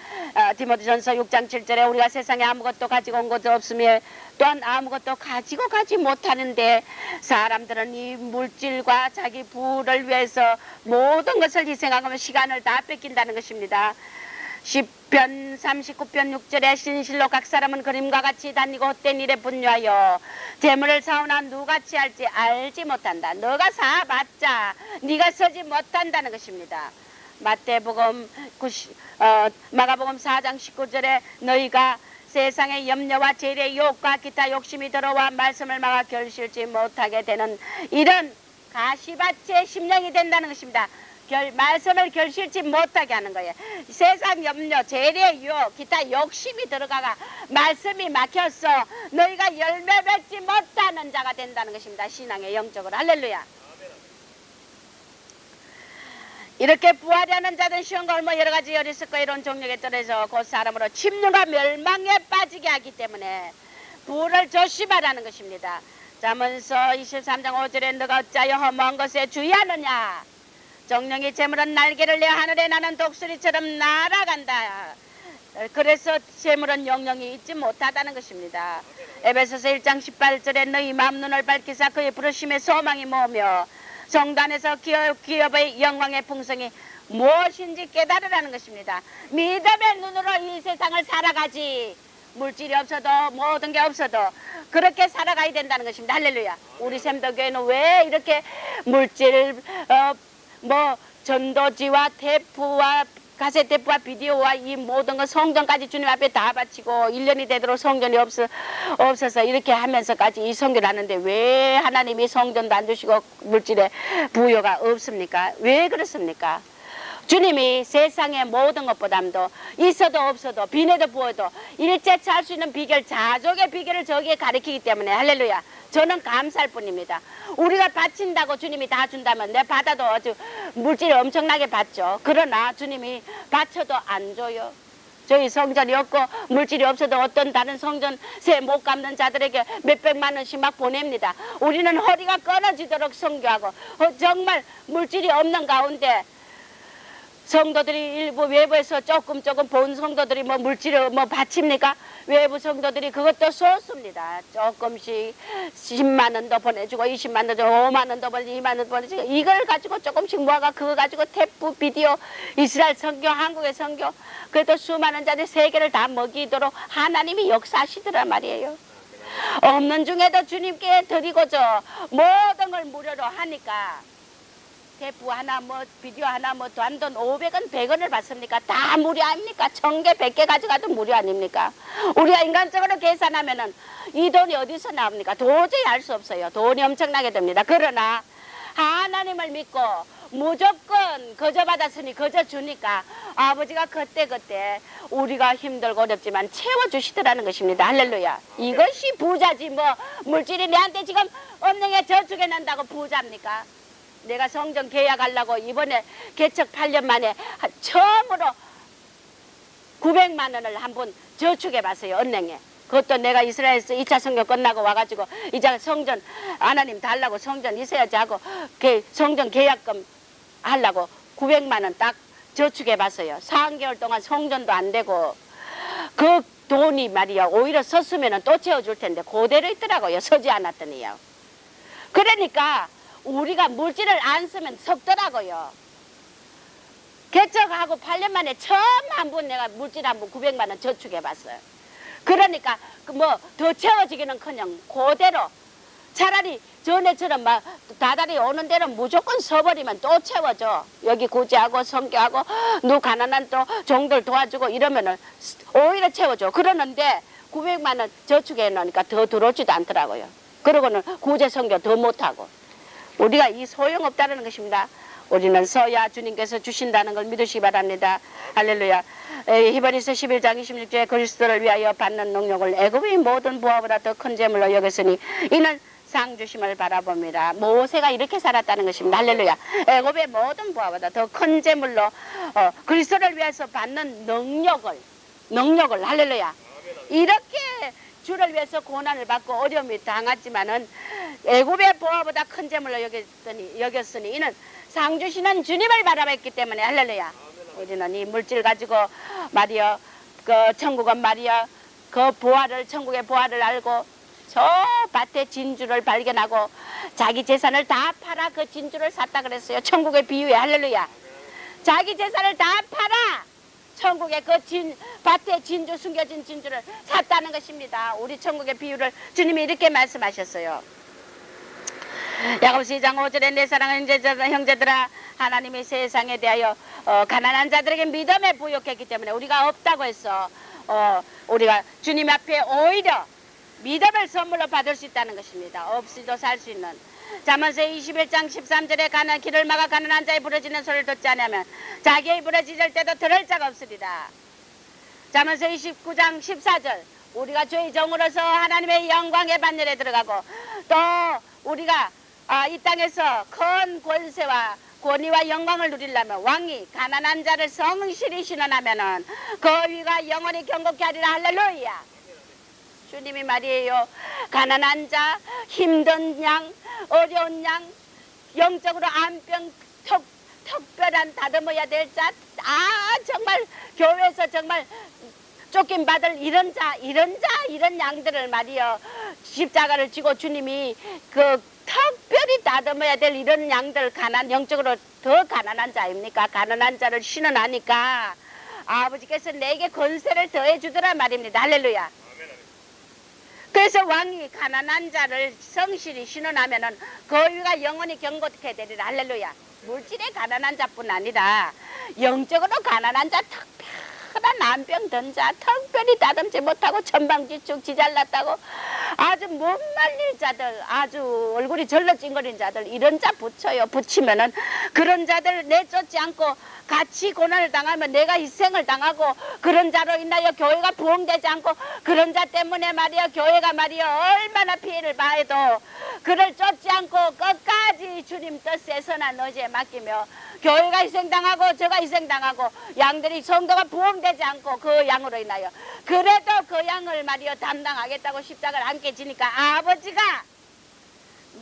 디모데전서 6장 7절에 우리가 세상에 아무것도 가지고 온 것도 없으며 또한 아무것도 가지고 가지 못하는데 사람들은 이 물질과 자기 부를 위해서 모든 것을 희생하고 시간을 다 뺏긴다는 것입니다. 10편 39편 6절에 신실로 각 사람은 그림과 같이 다니고 헛된 일에 분유하여 재물을 사오나 누같이 할지 알지 못한다. 너가 사봤자 네가 서지 못한다는 것입니다. 마가복음 4장 19절에 너희가 세상의 염려와 재리의 유혹과 기타 욕심이 들어와 말씀을 막아 결실지 못하게 되는 이런 가시밭의 심령이 된다는 것입니다. 말씀을 결실치 못하게 하는 거예요. 세상 염려, 재리의 유혹, 기타 욕심이 들어가가 말씀이 막혀서 너희가 열매 맺지 못하는 자가 된다는 것입니다. 신앙의 영적으로. 할렐루야. 이렇게 부하려는 자들은 시험과 뭐 여러 가지 어리석고 이런 종력에 떨어져 곧 사람으로 침륜과 멸망에 빠지게 하기 때문에 부를 조심하라는 것입니다. 잠언서 23장 5절에 너가 어찌하여 허무한 것에 주의하느냐. 정령이 재물은 날개를 내 하늘에 나는 독수리처럼 날아간다. 그래서 재물은 영영이 있지 못하다는 것입니다. 에베소서 1장 18절에 너희 맘 눈을 밝히사 그의 부르심에 소망이 모으며 성단에서 기업의 영광의 풍성이 무엇인지 깨달으라는 것입니다. 믿음의 눈으로 이 세상을 살아가지 물질이 없어도 모든 게 없어도 그렇게 살아가야 된다는 것입니다. 할렐루야. 우리 샘도교회는 왜 이렇게 물질 전도지와 테이프와 카세테이프와 비디오와 이 모든 것 성전까지 주님 앞에 다 바치고 1년이 되도록 성전이 없어서 이렇게 하면서까지 이 성교를 하는데 왜 하나님이 성전도 안 주시고 물질의 부여가 없습니까? 왜 그렇습니까? 주님이 세상의 모든 것보다도 있어도 없어도 빈에도 부어도 일제치 할 수 있는 비결, 자족의 비결을 저기에 가리키기 때문에 할렐루야. 저는 감사할 뿐입니다. 우리가 바친다고 주님이 다 준다면 내 받아도 아주 물질이 엄청나게 받죠. 그러나 주님이 바쳐도 안 줘요. 저희 성전이 없고 물질이 없어도 어떤 다른 성전 세 못 갚는 자들에게 몇백만 원씩 막 보냅니다. 우리는 허리가 끊어지도록 선교하고 정말 물질이 없는 가운데 성도들이 일부 외부에서 조금 본 성도들이 뭐 물질을 뭐 바칩니까? 외부 성도들이 그것도 쏟습니다. 조금씩 10만 원도 보내주고 20만 원도 5만 원도 보내주고 2만 원도 보내주고 이걸 가지고 조금씩 모아가 그거 가지고 테이프 비디오 이스라엘 선교 한국의 선교 그래도 수많은 자들 세계를 다 먹이도록 하나님이 역사하시더란 말이에요. 없는 중에도 주님께 드리고자 모든 걸 무료로 하니까 테이프 하나 비디오 하나 단돈 500원 100원을 받습니까? 다 무료 아닙니까? 1000개 100개 가져가도 무료 아닙니까? 우리가 인간적으로 계산하면은 이 돈이 어디서 나옵니까? 도저히 알 수 없어요. 돈이 엄청나게 됩니다. 그러나 하나님을 믿고 무조건 거저 받았으니 거저 주니까 아버지가 그때 우리가 힘들고 어렵지만 채워주시더라는 것입니다. 할렐루야. 이것이 부자지 물질이 내한테 지금 은행에 저축해 낸다고 부자입니까? 내가 성전 계약하려고 이번에 개척 8년 만에 처음으로 900만 원을 한번 저축해 봤어요. 은행에. 그것도 내가 이스라엘에서 2차 선교 끝나고 와가지고 이제 성전 하나님 달라고 성전 있어야지 하고 성전 계약금 하려고 900만 원 딱 저축해 봤어요. 3개월 동안 성전도 안 되고 그 돈이 말이야 오히려 썼으면 또 채워줄 텐데 그대로 있더라고요. 서지 않았더니요. 그러니까 우리가 물질을 안 쓰면 섭더라고요. 개척하고 8년 만에 처음 한번 내가 물질 한번 900만 원 저축해 봤어요. 그러니까 더 채워지기는커녕 그대로 차라리 전에처럼 다달이 오는 데는 무조건 서버리면 또 채워져. 여기 구제하고 성교하고 누 가난한 또 종들 도와주고 이러면은 오히려 채워줘. 그러는데 900만 원 저축해 놓으니까 더 들어오지도 않더라고요. 그러고는 구제 성교 더 못하고. 우리가 이 소용없다는 것입니다. 우리는 서야 주님께서 주신다는 걸 믿으시기 바랍니다. 할렐루야. 히브리서 11장 26절에 그리스도를 위하여 받는 능력을 애굽의 모든 부하보다 더 큰 재물로 여겼으니 이는 상 주심을 바라봅니다. 모세가 이렇게 살았다는 것입니다. 할렐루야. 애굽의 모든 부하보다 더 큰 재물로 그리스도를 위해서 받는 능력을 할렐루야. 이렇게 주를 위해서 고난을 받고 어려움이 당하지만은 애굽의 보화보다 큰 재물로 여겼으니 이는 상 주시는 주님을 바라봤기 때문에 할렐루야. 우리는 이 물질 가지고 말이여 그 천국은 말이여 그 보화를 천국의 보화를 알고 저 밭에 진주를 발견하고 자기 재산을 다 팔아 그 진주를 샀다 그랬어요. 천국의 비유에 할렐루야. 자기 재산을 다 팔아 천국의 그 밭에 진주 숨겨진 진주를 샀다는 것입니다. 우리 천국의 비유를 주님이 이렇게 말씀하셨어요. 야고보서 2장 5절에 내 사랑하는 형제들아 하나님이 세상에 대하여 가난한 자들에게 믿음에 부욕했기 때문에 우리가 없다고 해서 우리가 주님 앞에 오히려 믿음을 선물로 받을 수 있다는 것입니다. 없이도 살 수 있는. 잠언서 21장 13절에 길을 막아 가난한 자의 부러지는 소리를 듣지 않으면 자기의 부러지질 때도 들을 자가 없으리라. 잠언서 29장 14절 우리가 주의 종으로서 하나님의 영광의 반열에 들어가고 또 우리가 이 땅에서 큰 권세와 권위와 영광을 누리려면 왕이 가난한 자를 성실히 신원하면은 그 위가 영원히 경고케 하리라. 할렐루야. 주님이 말이에요. 가난한 자, 힘든 양, 어려운 양, 영적으로 안병 특별한 다듬어야 될 자, 정말 교회에서 정말 쫓김 받을 이런 양들을 말이요. 십자가를 지고 주님이 그 특별히 다듬어야 될 이런 양들 영적으로 더 가난한 자입니까? 가난한 자를 신원하니까 아버지께서 내게 권세를 더해 주더라 말입니다. 할렐루야. 그래서 왕이 가난한 자를 성실히 신원하면은 그 위가 영원히 경고케 되리라. 할렐루야. 물질의 가난한 자뿐 아니라 영적으로 가난한 자, 특별한 안병 든 자, 특별히 다듬지 못하고 천방지축 지잘났다고 아주 못 말릴 자들, 아주 얼굴이 절러찡거린 자들, 이런 자 붙이면은 그런 자들 내쫓지 않고 같이 고난을 당하면 내가 희생을 당하고 그런 자로 인하여 교회가 부흥되지 않고 그런 자 때문에 말이야 교회가 말이야 얼마나 피해를 봐해도 그를 쫓지 않고 끝까지 주님 뜻에 선한 의지에 맡기며 교회가 희생당하고 저가 희생당하고 양들이 성도가 부흥되지 않고 그 양으로 인하여 그래도 그 양을 말이야 담당하겠다고 십자가를 함께 지니까 아버지가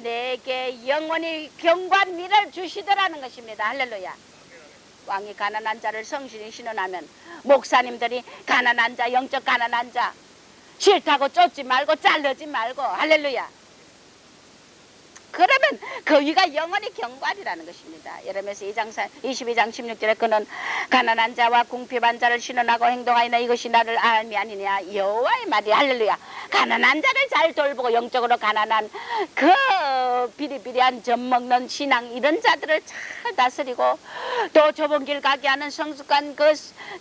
내게 영원히 경관 미를 주시더라는 것입니다. 할렐루야. 왕이 가난한 자를 성실히 신원하면 목사님들이 가난한 자, 영적 가난한 자 싫다고 쫓지 말고 자르지 말고 할렐루야. 그러면 그 위가 영원히 경관이라는 것입니다. 예레미야서 22장 16절에 그는 가난한 자와 궁핍한 자를 신원하고 행동하이나 이것이 나를 알미 아니냐. 여호와의 말이 할렐루야. 가난한 자를 잘 돌보고 영적으로 가난한 그 비리비리한 젖먹는 신앙 이런 자들을 잘 다스리고 또 좁은 길 가게 하는 성숙한 그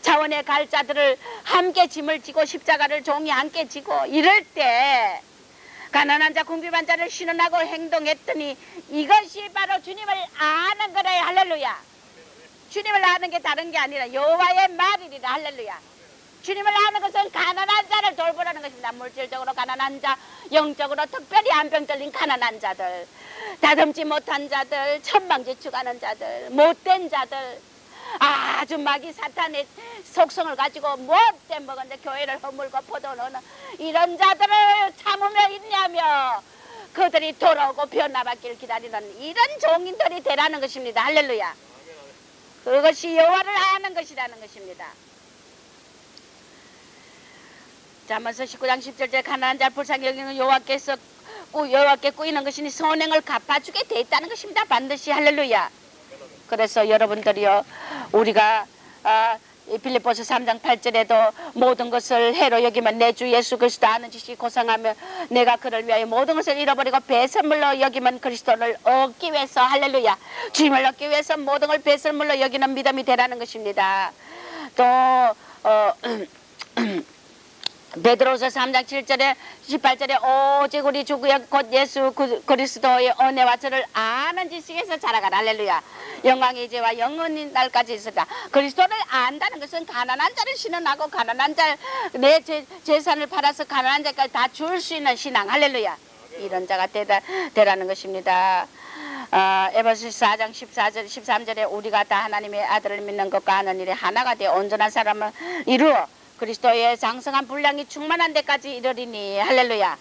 차원에 갈 자들을 함께 짐을 지고 십자가를 종이 함께 지고 이럴 때 가난한 자 궁핍한 자를 신원하고 행동했더니 이것이 바로 주님을 아는 거래. 할렐루야. 주님을 아는 게 다른 게 아니라 여호와의 말이리라. 할렐루야. 주님을 아는 것은 가난한 자를 돌보라는 것입니다. 물질적으로 가난한 자, 영적으로 특별히 안병 들린 가난한 자들, 다듬지 못한 자들, 천방지축하는 자들, 못된 자들, 아주 마귀 사탄의 속성을 가지고 못된 먹은데 교회를 허물고 포도 넣는 이런 자들을 참으며 있냐며 그들이 돌아오고 변화받기를 기다리는 이런 종인들이 되라는 것입니다. 할렐루야. 그것이 여호와를 아는 것이라는 것입니다. 잠언서 19장 10절째 가난한 자를 불쌍히 여기는 여호와께 꾸이는 것이니 선행을 갚아주게 돼 있다는 것입니다. 반드시. 할렐루야. 그래서 여러분들이요 우리가 빌립보서 3장 8절에도 모든 것을 해로 여기면 내 주 예수 그리스도 아는 지식이 고상하며 내가 그를 위하여 모든 것을 잃어버리고 배설물로 여기면 그리스도를 얻기 위해서 할렐루야 주님을 얻기 위해서 모든 걸 배설물로 여기는 믿음이 되라는 것입니다. 또 베드로서 3장 7절에 18절에 오직 우리 주 곧 예수 그리스도의 은혜와 저를 아는 지식에서 자라가라. 할렐루야. 영광의 이제와 영원히 날까지 있으라. 그리스도를 안다는 것은 가난한 자를 신원하고 가난한 자 내 재산을 팔아서 가난한 자까지 다 줄 수 있는 신앙. 할렐루야. 이런 자가 되라는 것입니다. 에베소 4장 13절에 우리가 다 하나님의 아들을 믿는 것과 하는 일에 하나가 되어 온전한 사람을 이루어 그리스도의 장성한 분량이 충만한 데까지 이르리니. 할렐루야.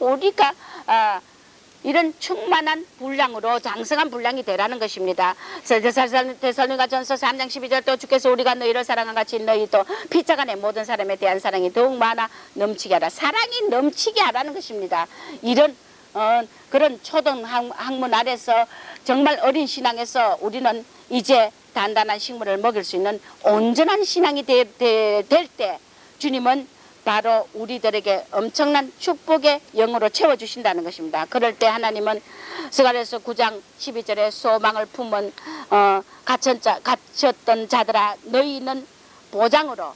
우리가 이런 충만한 분량으로 장성한 분량이 되라는 것입니다. 데살로니가 전서 3장 12절 또 주께서 우리가 너희를 사랑한 같이 너희도 피차간의 모든 사람에 대한 사랑이 더욱 많아 넘치게 하라. 사랑이 넘치게 하라는 것입니다. 이런 그런 초등 학문 아래서 정말 어린 신앙에서 우리는 이제 단단한 식물을 먹일 수 있는 온전한 신앙이 될 때 주님은 바로 우리들에게 엄청난 축복의 영으로 채워주신다는 것입니다. 그럴 때 하나님은 스가랴서 9장 12절에 소망을 품은 갇혔던 자들아 너희는 보장으로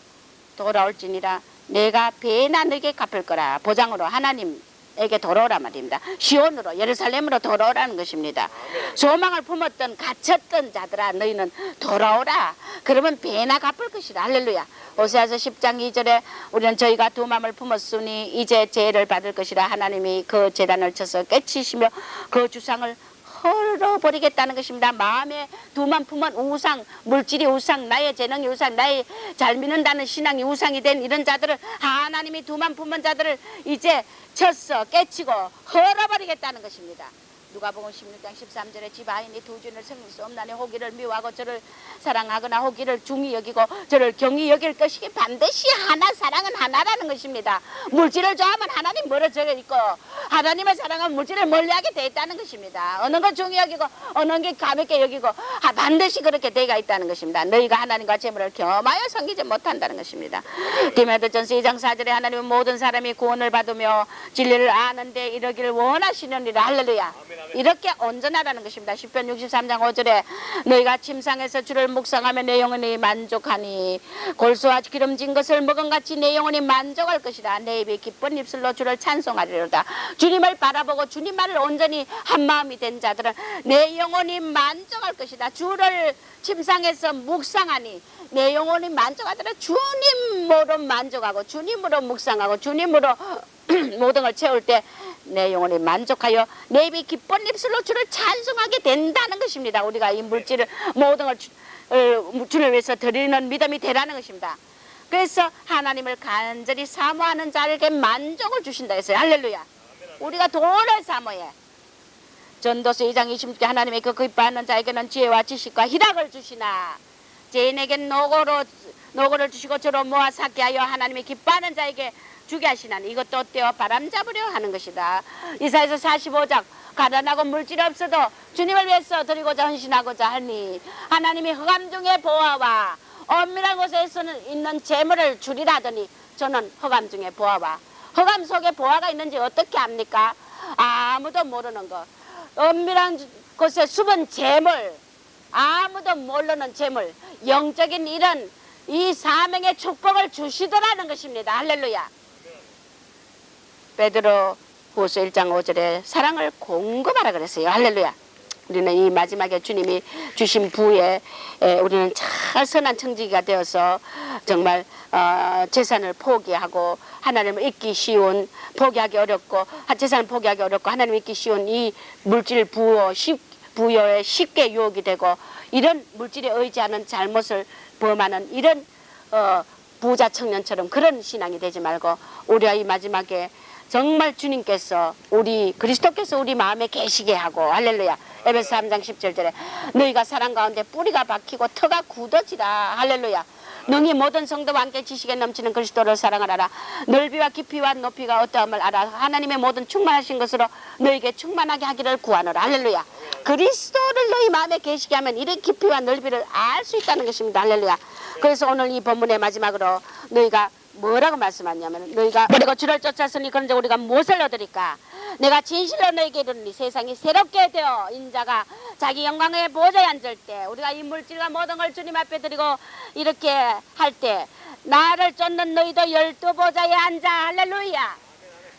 돌아올지니라. 내가 배나 너에게 갚을 거라. 보장으로 하나님에게 돌아오라 말입니다. 시온으로 예루살렘으로 돌아오라는 것입니다. 소망을 품었던 갇혔던 자들아 너희는 돌아오라. 그러면 배나 갚을 것이다. 할렐루야. 호세아서 10장 2절에 우리는 저희가 두 마음을 품었으니 이제 죄를 받을 것이라. 하나님이 그 재단을 쳐서 깨치시며 그 주상을 헐어버리겠다는 것입니다. 마음에 두만 품은 우상, 물질이 우상, 나의 재능이 우상, 나의 잘 믿는다는 신앙이 우상이 된 이런 자들을 하나님이 두만 품은 자들을 이제 쳤어 깨치고 헐어버리겠다는 것입니다. 누가복음 16장 13절에 집 아인이 두 주인을 섬길 수 없나니 호기를 미워하고 저를 사랑하거나 호기를 중히 여기고 저를 경히 여길 것이기 반드시 하나 사랑은 하나라는 것입니다. 물질을 좋아하면 하나님 멀어져 있고 하나님을 사랑하면 물질을 멀리하게 돼 있다는 것입니다. 어느 걸 중히 여기고 어느 게 가볍게 여기고 반드시 그렇게 되어 있다는 것입니다. 너희가 하나님과 재물을 겸하여 섬기지 못한다는 것입니다. 디모데전서 2장 4절에 하나님은 모든 사람이 구원을 받으며 진리를 아는데 이러기를 원하시느니라. 할렐루야. 이렇게 온전하라는 것입니다. 시편 63장 5절에 너희가 침상에서 주를 묵상하며 내 영혼이 만족하니 골수와 기름진 것을 먹은 같이 내 영혼이 만족할 것이다. 내 입이 기쁜 입술로 주를 찬송하리로다. 주님을 바라보고 주님만을 온전히 한마음이 된 자들은 내 영혼이 만족할 것이다. 주를 침상에서 묵상하니 내 영혼이 만족하더라. 주님으로 만족하고 주님으로 묵상하고 주님으로 모든 걸 채울 때 내 영혼이 만족하여 내 입이 기쁜 입술로 주를 찬송하게 된다는 것입니다. 우리가 이 물질을 모든 걸 주를 위해서 드리는 믿음이 되라는 것입니다. 그래서 하나님을 간절히 사모하는 자에게 만족을 주신다 했어요. 할렐루야. 우리가 돈을 사모해. 전도서 2장 26절 하나님의 그 기뻐하는 자에게는 지혜와 지식과 희락을 주시나 죄인에겐 노고를 주시고 저로 모아 삭게 하여 하나님의 기뻐하는 자에게 주게 하시나니 이것도 떼어 바람 잡으려 하는 것이다. 이사야서 45장 가난하고 물질이 없어도 주님을 위해서 드리고자 헌신하고자 하니 하나님이 흑암 중에 보아와 엄밀한 곳에서는 있는 재물을 주리라 하더니 저는 흑암 중에 보아와 흑암 속에 보아가 있는지 어떻게 압니까? 아무도 모르는 것. 엄밀한 곳에 숨은 재물, 아무도 모르는 재물, 영적인 이런 이 사명의 축복을 주시더라는 것입니다. 할렐루야. 베드로 후서 1장 5절에 사랑을 공급하라 그랬어요. 할렐루야. 우리는 이 마지막에 주님이 주신 부에 우리는 잘 선한 청지기가 되어서 정말 재산을 포기하고 하나님을 잊기 쉬운 포기하기 어렵고 재산을 포기하기 어렵고 하나님을 잊기 쉬운 이 물질 부여에 쉽게 유혹이 되고 이런 물질에 의지하는 잘못을 범하는 이런 부자 청년처럼 그런 신앙이 되지 말고 우리가 이 마지막에 정말 주님께서 그리스도께서 우리 마음에 계시게 하고 할렐루야. 에베소 3장 17절에 너희가 사랑 가운데 뿌리가 박히고 터가 굳어지라. 할렐루야. 능히 모든 성도와 함께 지식에 넘치는 그리스도를 사랑을 알아. 넓이와 깊이와 높이가 어떠함을 알아. 하나님의 모든 충만하신 것으로 너에게 충만하게 하기를 구하노라. 할렐루야. 그리스도를 너희 마음에 계시게 하면 이런 깊이와 넓이를 알 수 있다는 것입니다. 할렐루야. 그래서 오늘 이 본문의 마지막으로 너희가 뭐라고 말씀하냐면 너희가 그리고 주를 쫓았으니 그런데 우리가 무엇을 얻으리까? 내가 진실로 너에게 이르노니 세상이 새롭게 되어 인자가 자기 영광의 보좌에 앉을 때 우리가 이 물질과 모든 걸 주님 앞에 드리고 이렇게 할 때 나를 쫓는 너희도 12보좌에 앉아. 할렐루야.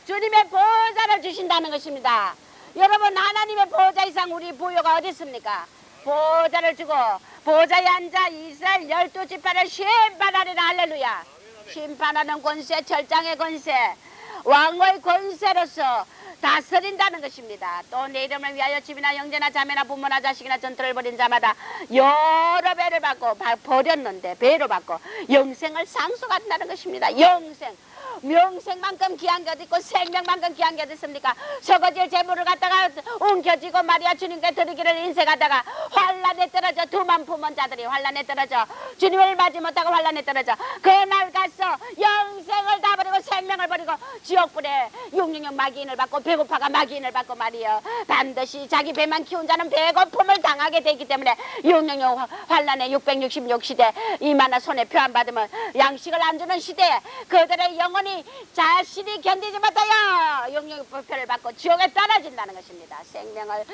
주님의 보좌를 주신다는 것입니다. 여러분 하나님의 보좌 이상 우리 부요가 어디 있습니까? 보좌를 주고 보좌에 앉아 이스라엘 12지파를 심판하리라. 할렐루야. 심판하는 권세, 철장의 권세, 왕의 권세로서 다스린다는 것입니다. 또 내 이름을 위하여 집이나 형제나 자매나 부모나 자식이나 전투를 벌인 자마다 여러 배를 받고 버렸는데 배로 받고 영생을 상속한다는 것입니다. 영생 명색만큼 귀한 게 어디 있고 생명만큼 귀한 게 어디 있습니까? 서거질 재물을 갖다가 웅켜지고 말이야 주님께 드리기를 인색하다가 환란에 떨어져 두만 품은 자들이 환란에 떨어져 주님을 맞지 못하고 환란에 떨어져 그날 가서 영생을 다 버리고 생명을 버리고 지옥불에 666 마귀인을 받고 배고파가 마귀인을 받고 말이야 반드시 자기 배만 키운 자는 배고픔을 당하게 되기 때문에 666 환란에 666 시대 이만한 손에 표 안 받으면 양식을 안 주는 시대에 그들의 영혼이 자신이 견디지 못하여 666 표를 받고 지옥에 떨어진다는 것입니다. 생명을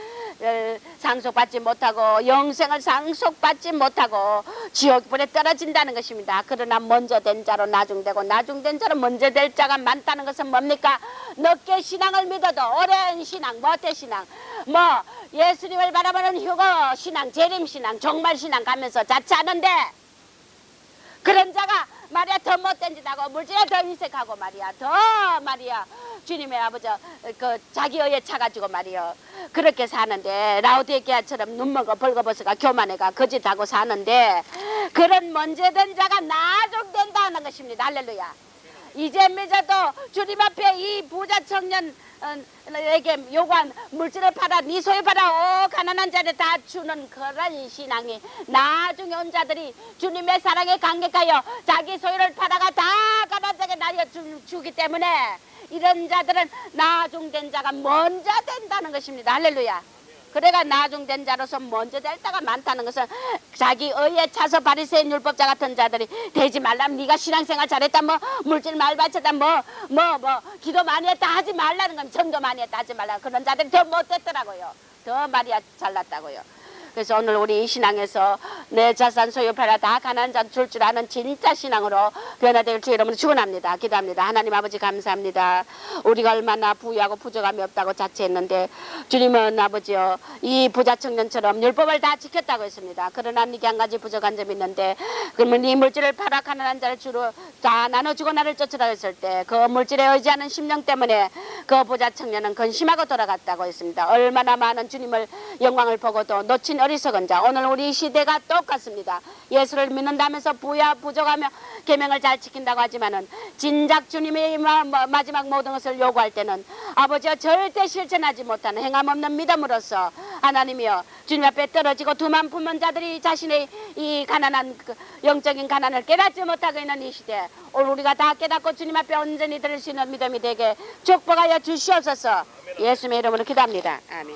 상속받지 못하고 영생을 상속받지 못하고 지옥불에 떨어진다는 것입니다. 그러나 먼저 된 자로 나중되고 나중된 자로 먼저 될 자가 많다는 것은 뭡니까? 늦게 신앙을 믿어도 오랜 신앙, 못된 신앙, 뭐 예수님을 바라보는 휴거 신앙, 재림 신앙, 종말 신앙 가면서 자처하는데 그런 자가 말이야 더 못된 짓하고 물질에 더 인색하고 말이야 더 말이야 주님의 아버지 그 자기의에 차가지고 말이야 그렇게 사는데 라오디게아처럼 눈먹어 벌거벗어가 교만해가 거짓하고 사는데 그런 먼저된 자가 나중된다는 것입니다. 할렐루야. 이제 믿어도 주님 앞에 이 부자 청년 에게 요구한 물질을 팔아 네 소유 팔아 오 가난한 자를 다 주는 그런 신앙이 나중에 온 자들이 주님의 사랑에 감격하여 자기 소유를 팔아가 다 가난한 자에게 나려 주기 때문에 이런 자들은 나중된 자가 먼저 된다는 것입니다. 할렐루야. 그래가 나중된 자로서 먼저 될 자가 많다는 것은 자기 의에 차서 바리새인 율법자 같은 자들이 되지 말라면 네가 신앙생활 잘했다 뭐 물질 많이 바쳤다 뭐 기도 많이 했다 하지 말라는 겁니다. 전도 많이 했다 하지 말라. 그런 자들이 더 못됐더라고요. 더 말이야 잘났다고요. 그래서 오늘 우리 이 신앙에서 내 자산 소유 팔아 다 가난한 자 줄 줄 아는 진짜 신앙으로 변화될 주 이름으로 축원합니다. 기도합니다. 하나님 아버지 감사합니다. 우리가 얼마나 부유하고 부족함이 없다고 자처했는데 주님은 아버지요 이 부자 청년처럼 율법을 다 지켰다고 했습니다. 그러나 이게 한 가지 부족한 점이 있는데 그러면 이 물질을 팔아 가난한 자를 주로 다 나눠주고 나를 쫓으라 했을 때 그 물질에 의지하는 심령 때문에 그 부자 청년은 근심하고 돌아갔다고 했습니다. 얼마나 많은 주님을 영광을 보고도 놓친 어리석은 자 오늘 우리 시대가 똑같습니다. 예수를 믿는다면서 부야 부족하며 계명을 잘 지킨다고 하지만은 진작 주님의 마지막 모든 것을 요구할 때는 아버지와 절대 실천하지 못하는 행함 없는 믿음으로써 하나님이여 주님 앞에 떨어지고 두만 품은 자들이 자신의 이 가난한 영적인 가난을 깨닫지 못하고 있는 이 시대 오늘 우리가 다 깨닫고 주님 앞에 온전히 들을 수 있는 믿음이 되게 축복하여 주시옵소서. 예수님의 이름으로 기도합니다. 아멘.